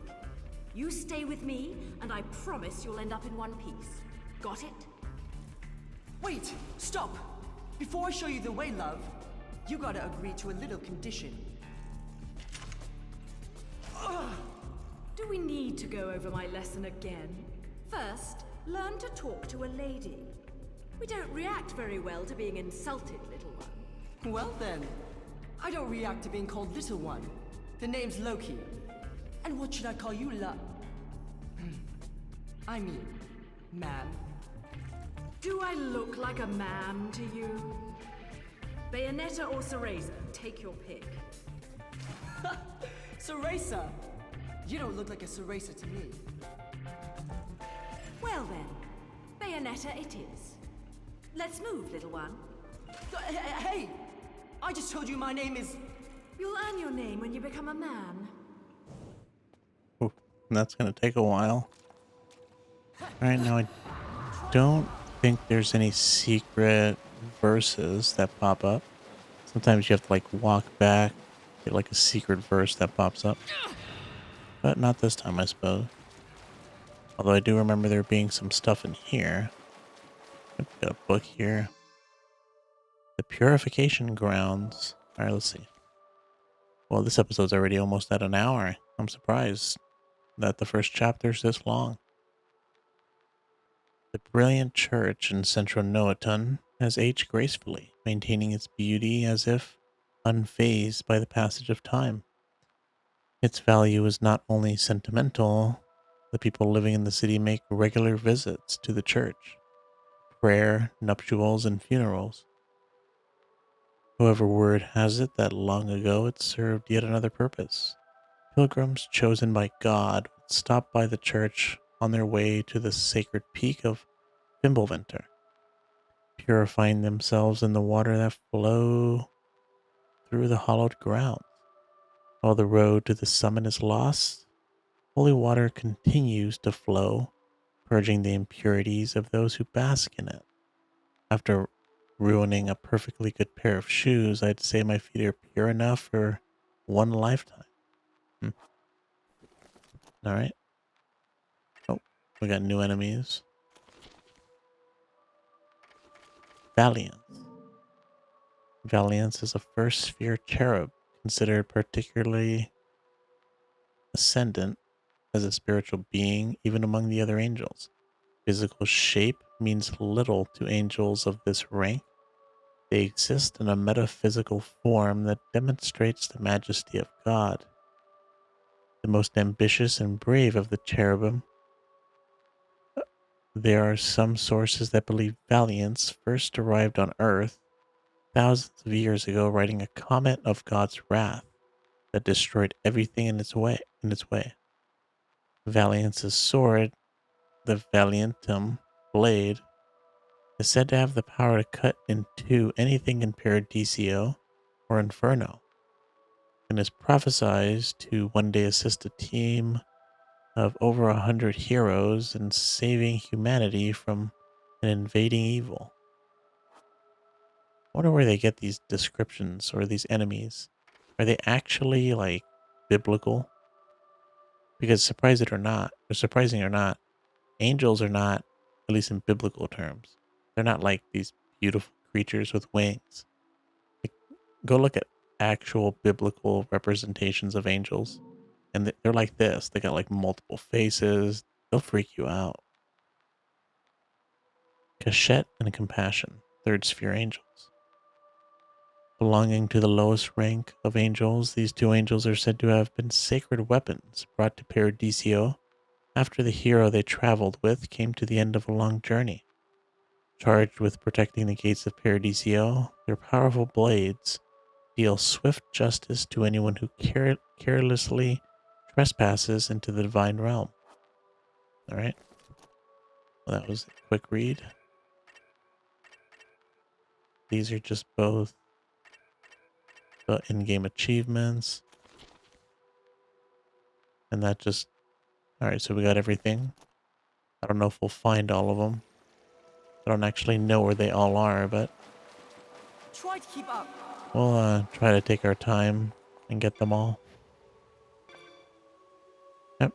You stay with me, and I promise you'll end up in one piece. Got it? Wait! Stop! Before I show you the way, love, you gotta agree to a little condition. Do we need to go over my lesson again? First, learn to talk to a lady. We don't react very well to being insulted, little one. Well then, I don't react to being called Little One. The name's Loki. And what should I call you, I mean, ma'am. Do I look like a ma'am to you? Bayonetta or Cereza? Take your pick. Cereza! You don't look like a Cereza to me. Well then, Bayonetta it is. Let's move, little one. Hey! I just told you my name is... You'll earn your name when you become a man. Ooh, that's going to take a while. Alright, now I don't think there's any secret verses that pop up. Sometimes you have to walk back, get a secret verse that pops up. But not this time, I suppose. Although I do remember there being some stuff in here. I've got a book here. The Purification Grounds. Alright, let's see. Well, this episode's already almost at an hour. I'm surprised that the first chapter's this long. The brilliant church in central Noaton has aged gracefully, maintaining its beauty as if unfazed by the passage of time. Its value is not only sentimental, the people living in the city make regular visits to the church, prayer, nuptials, and funerals. However, word has it that long ago it served yet another purpose. Pilgrims chosen by God would stop by the church on their way to the sacred peak of Fimbleventer, purifying themselves in the water that flow through the hollowed ground. While the road to the summit is lost, holy water continues to flow, purging the impurities of those who bask in it. After ruining a perfectly good pair of shoes, I'd say my feet are pure enough for one lifetime. Alright. Oh, we got new enemies. Valiance. Valiance is a first sphere cherub, considered particularly ascendant as a spiritual being, even among the other angels. Physical shape means little to angels of this rank. They exist in a metaphysical form that demonstrates the majesty of God. The most ambitious and brave of the cherubim. There are some sources that believe Valiance first arrived on Earth thousands of years ago, riding a comet of God's wrath that destroyed everything in its way. Valiance's sword, the Valiantum blade, is said to have the power to cut in two anything in Paradiso or Inferno, and is prophesied to one day assist a team of over 100 heroes in saving humanity from an invading evil. I wonder where they get these descriptions or these enemies. Are they actually biblical? Because surprising or not, angels are not, at least in biblical terms, they're not like these beautiful creatures with wings. Like, go look at actual biblical representations of angels, and they're like this. They got like multiple faces. They'll freak you out. Cachette and Compassion, third sphere angels. Belonging to the lowest rank of angels, these two angels are said to have been sacred weapons brought to Paradiso after the hero they traveled with came to the end of a long journey. Charged with protecting the gates of Paradiso, their powerful blades deal swift justice to anyone who carelessly trespasses into the divine realm. Alright. Well, that was a quick read. These are just both the in-game achievements. And that just... Alright, so we got everything. I don't know if we'll find all of them. I don't actually know where they all are, but Try to keep up. we'll try to take our time and get them all. Yep.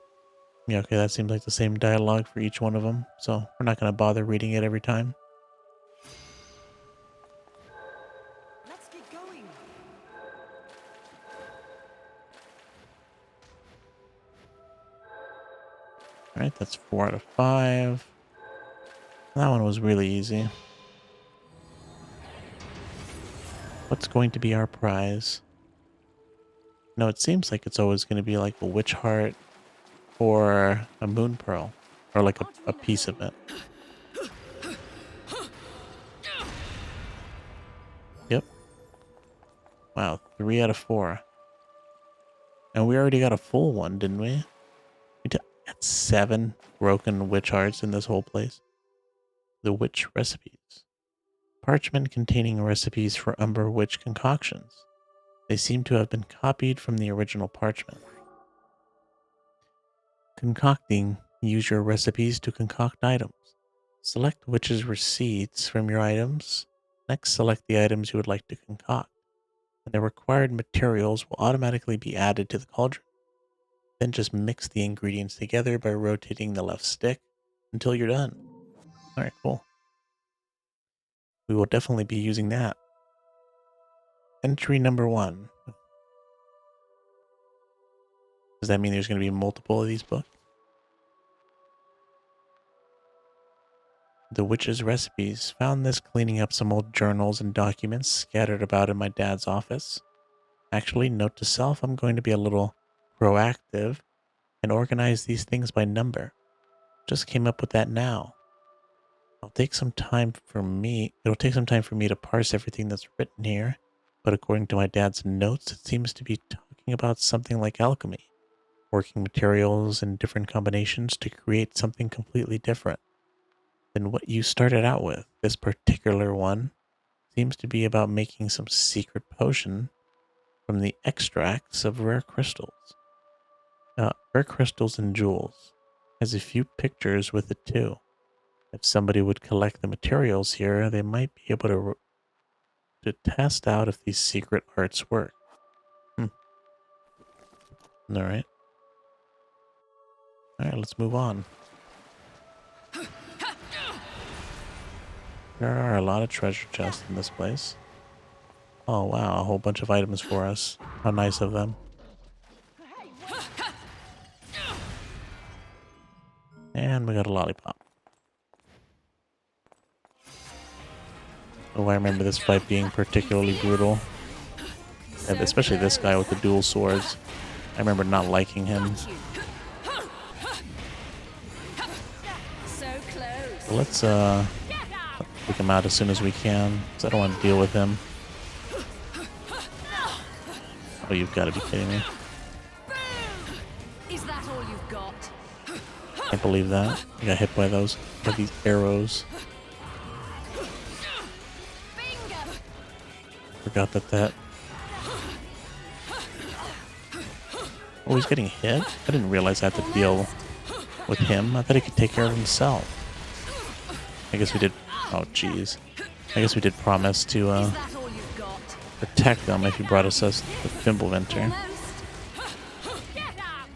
Yeah, okay, that seems like the same dialogue for each one of them, so we're not going to bother reading it every time. Let's get going. Alright, that's 4 out of 5. That one was really easy. What's going to be our prize? No, it seems like it's always going to be like a witch heart or a moon pearl, or like a piece of it. Yep. Wow, 3 out of 4. And we already got a full one, didn't we? We got 7 broken witch hearts in this whole place. The witch recipes. Parchment containing recipes for Umber witch concoctions. They seem to have been copied from the original parchment. Concocting. Use your recipes to concoct items. Select witch's receipts from your items. Next, select the items you would like to concoct. And the required materials will automatically be added to the cauldron. Then just mix the ingredients together by rotating the left stick until you're done. Alright, cool. We will definitely be using that. Entry number 1. Does that mean there's going to be multiple of these books? The Witch's Recipes. Found this cleaning up some old journals and documents scattered about in my dad's office. Actually, note to self, I'm going to be a little proactive and organize these things by number. Just came up with that now. It'll take some time for me to parse everything that's written here, but according to my dad's notes, it seems to be talking about something like alchemy, working materials in different combinations to create something completely different than what you started out with. This particular one seems to be about making some secret potion from the extracts of rare crystals. Rare crystals and jewels. Has a few pictures with it too. If somebody would collect the materials here, they might be able to test out if these secret arts work. Alright. Alright, let's move on. There are a lot of treasure chests in this place. Oh wow, a whole bunch of items for us. How nice of them. And we got a lollipop. Oh, I remember this fight being particularly brutal. And especially this guy with the dual swords. I remember not liking him. So close. So let's take him out as soon as we can, because I don't want to deal with him. Oh, you've got to be kidding me. Is that all you've got? Can't believe that. I got hit by those, by these arrows. Forgot that. Oh, he's getting hit? I didn't realize I had to deal with him. I thought he could take care of himself. I guess we did... Oh, jeez. I guess we did promise to Is that all you've got? protect them if he brought us the Fimbulventer. Almost. Get up.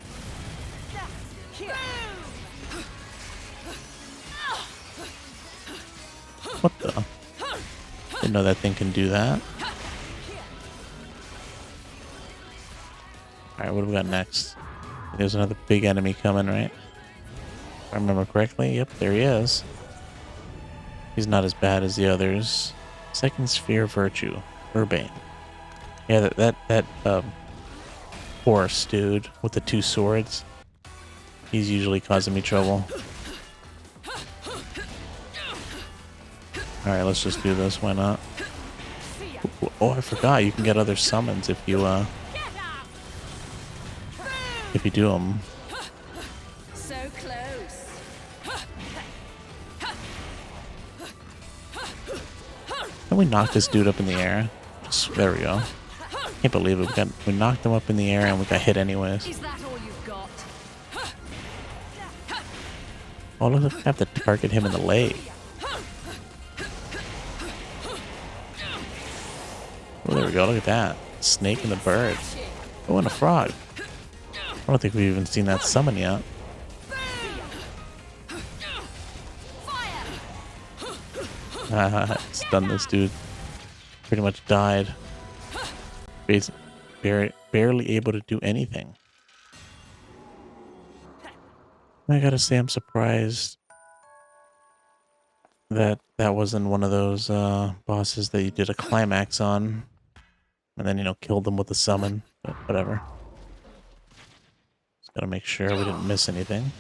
What the? Didn't know that thing can do that. Alright, what do we got next? There's another big enemy coming, right? If I remember correctly. Yep, there he is. He's not as bad as the others. Second Sphere Virtue. Urbane. Yeah, that horse dude with the two swords. He's usually causing me trouble. Alright, let's just do this. Why not? Oh, I forgot. You can get other summons if you do them. So close. Can we knock this dude up in the air? There we go. Can't believe it. We knocked him up in the air and we got hit anyways. Is that all you've got? Oh, let's have to target him in the leg. Oh, there we go. Look at that. Snake and the bird. Oh, and a frog. I don't think we've even seen that summon yet. Stunned this dude. Pretty much died. Barely able to do anything. I gotta say, I'm surprised that wasn't one of those bosses that you did a climax on, and then, you know, killed them with a summon. But whatever. Just gotta make sure we didn't miss anything.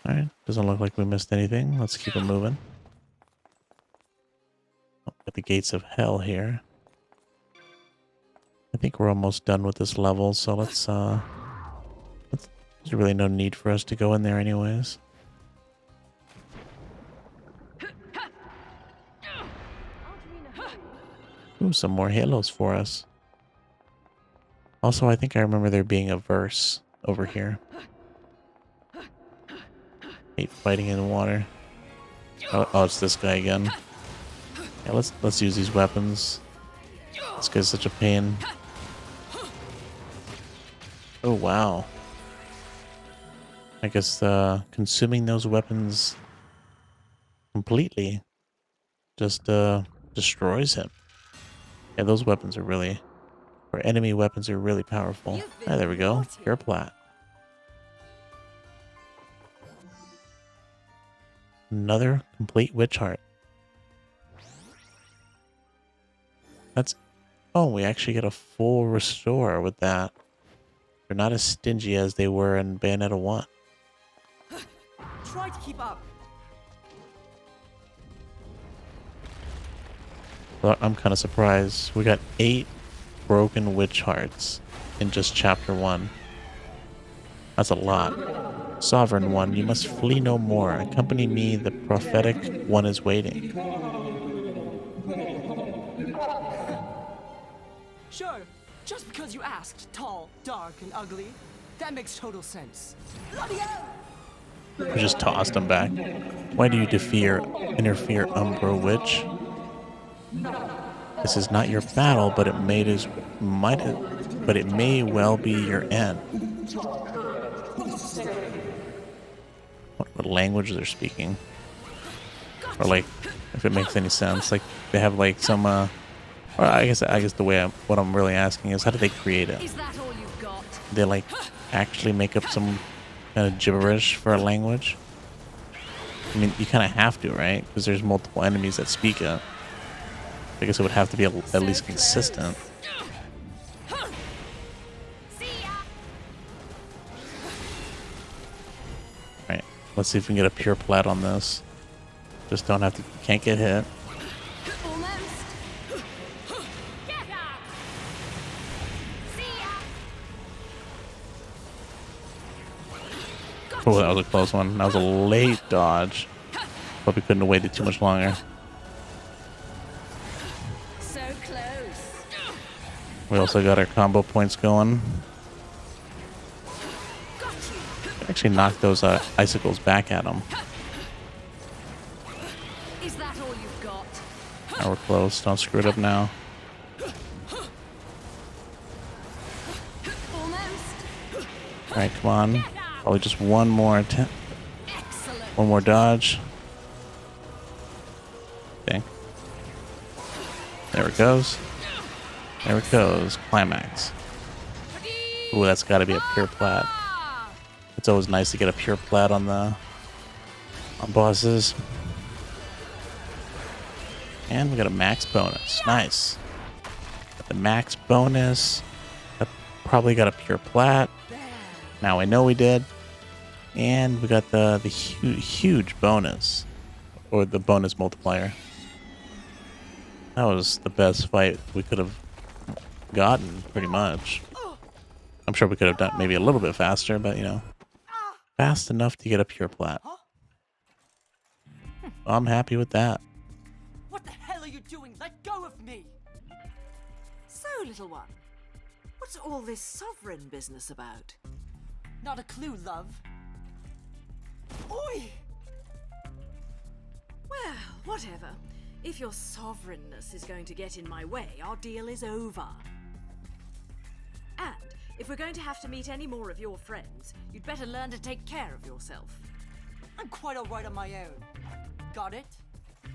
Alright, doesn't look like we missed anything. Let's keep it moving. Oh, got the gates of hell here. I think we're almost done with this level, so let's there's really no need for us to go in there anyways. Ooh, some more halos for us. Also, I think I remember there being a verse over here. Hate fighting in the water. Oh, it's this guy again. Yeah, let's use these weapons. This guy's such a pain. Oh wow. I guess consuming those weapons completely just destroys him. Yeah, those weapons are really, or enemy weapons are really powerful. Ah, there we go. Pure plat. Another complete witch heart. That's... Oh, we actually get a full restore with that. They're not as stingy as they were in Bayonetta 1. Try to keep up. But I'm kind of surprised. We got 8 broken witch hearts in just chapter 1. That's a lot. Sovereign one, you must flee no more. Accompany me, the prophetic one is waiting. Sure, just because you asked, tall, dark, and ugly, that makes total sense. We just tossed him back. Why do you interfere, Umbro Witch? This is not your battle, but it may well be your end. What language they're speaking? Or like, if it makes any sense, like they have like some or I guess the way what I'm really asking is, how do they create it? Is that all you've got? They like actually make up some kind of gibberish for a language? I mean, you kind of have to, right? Because there's multiple enemies that speak it. I guess it would have to be at least consistent. Alright, let's see if we can get a pure plat on this. Just don't have to, can't get hit. Oh, that was a close one. That was a late dodge. Hope we couldn't have waited too much longer. So close. We also got our combo points going. Actually knocked those icicles back at them. Is that all you've got? Now we're close. Don't screw it up now. Almost. Alright, come on. Probably just one more attempt. One more dodge. Okay. There it goes. There it goes. Climax. Ooh, that's got to be a pure plat. It's always nice to get a pure plat on bosses. And we got a max bonus. Nice. Got the max bonus. I probably got a pure plat. Now I know we did. And we got the huge bonus. Or the bonus multiplier. That was the best fight we could have gotten, pretty much. I'm sure we could have done maybe a little bit faster, but you know, fast enough to get a pure plat. I'm happy with that. What the hell are you doing? Let go of me! So, little one, what's all this sovereign business about? Not a clue, love. Oi! Well, whatever. If your sovereignness is going to get in my way, our deal is over. And if we're going to have to meet any more of your friends, you'd better learn to take care of yourself. I'm quite alright on my own. Got it?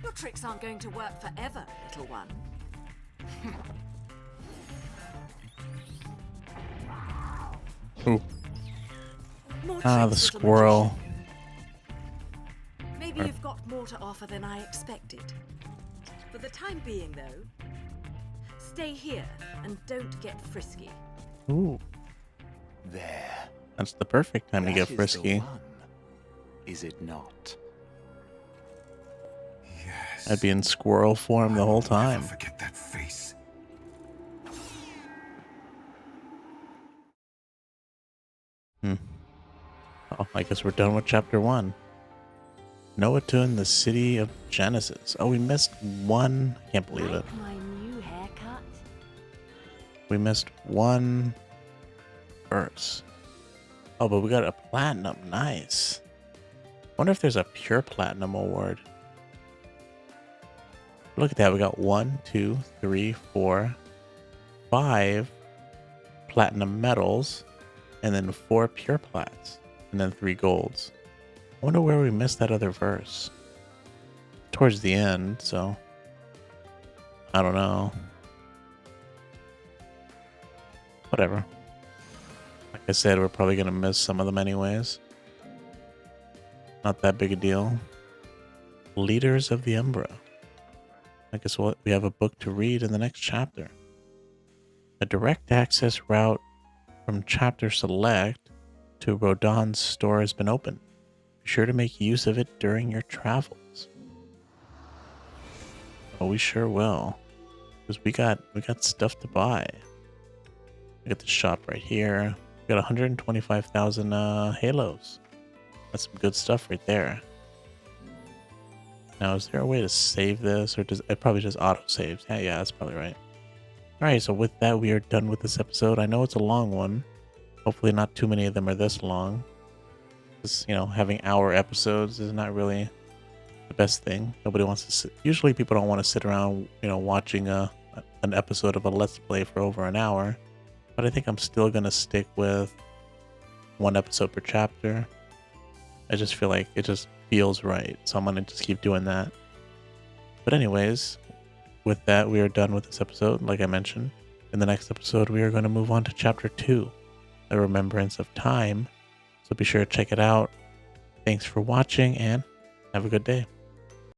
Your tricks aren't going to work forever, little one. Ooh. More Ah, the tricks, little squirrel. magician. Maybe you've got more to offer than I expected. For the time being, though, stay here and don't get frisky. Ooh, There. that's the perfect time to That get is the frisky. one, is it not? Yes. I'd be in squirrel form the whole Never time. forget that face. Oh, I guess we're done with chapter 1. Noatun, the city of Genesis. Oh, we missed one. I can't believe it. Like my new haircut? We missed one verse. Oh, but we got a platinum. Nice. Wonder if there's a pure platinum award. Look at that. We got 1, 2, 3, 4, 5 platinum medals, and then 4 pure plats, and then 3 golds. I wonder where we missed that other verse. Towards the end, so I don't know. Whatever. Like I said, we're probably going to miss some of them anyways. Not that big a deal. Leaders of the Umbra. I guess we have a book to read in the next chapter. A direct access route from Chapter Select to Rodon's store has been opened. Be sure to make use of it during your travels. Oh, we sure will. Because we got stuff to buy. We got the shop right here. We got 125,000 halos. That's some good stuff right there. Now, is there a way to save this, or does it probably just auto saves? Yeah, that's probably right. All right, so with that, we are done with this episode. I know it's a long one. Hopefully, not too many of them are this long. Because, you know, having hour episodes is not really the best thing. Nobody wants to sit. Usually, people don't want to sit around, you know, watching an episode of a Let's Play for over an hour. But I think I'm still gonna stick with 1 episode per chapter. I just feel like it just feels right, so I'm gonna just keep doing that. But anyways, with that, we are done with this episode. Like I mentioned, in the next episode, we are going to move on to chapter 2, The Remembrance of Time. So be sure to check it out. Thanks for watching, and have a good day.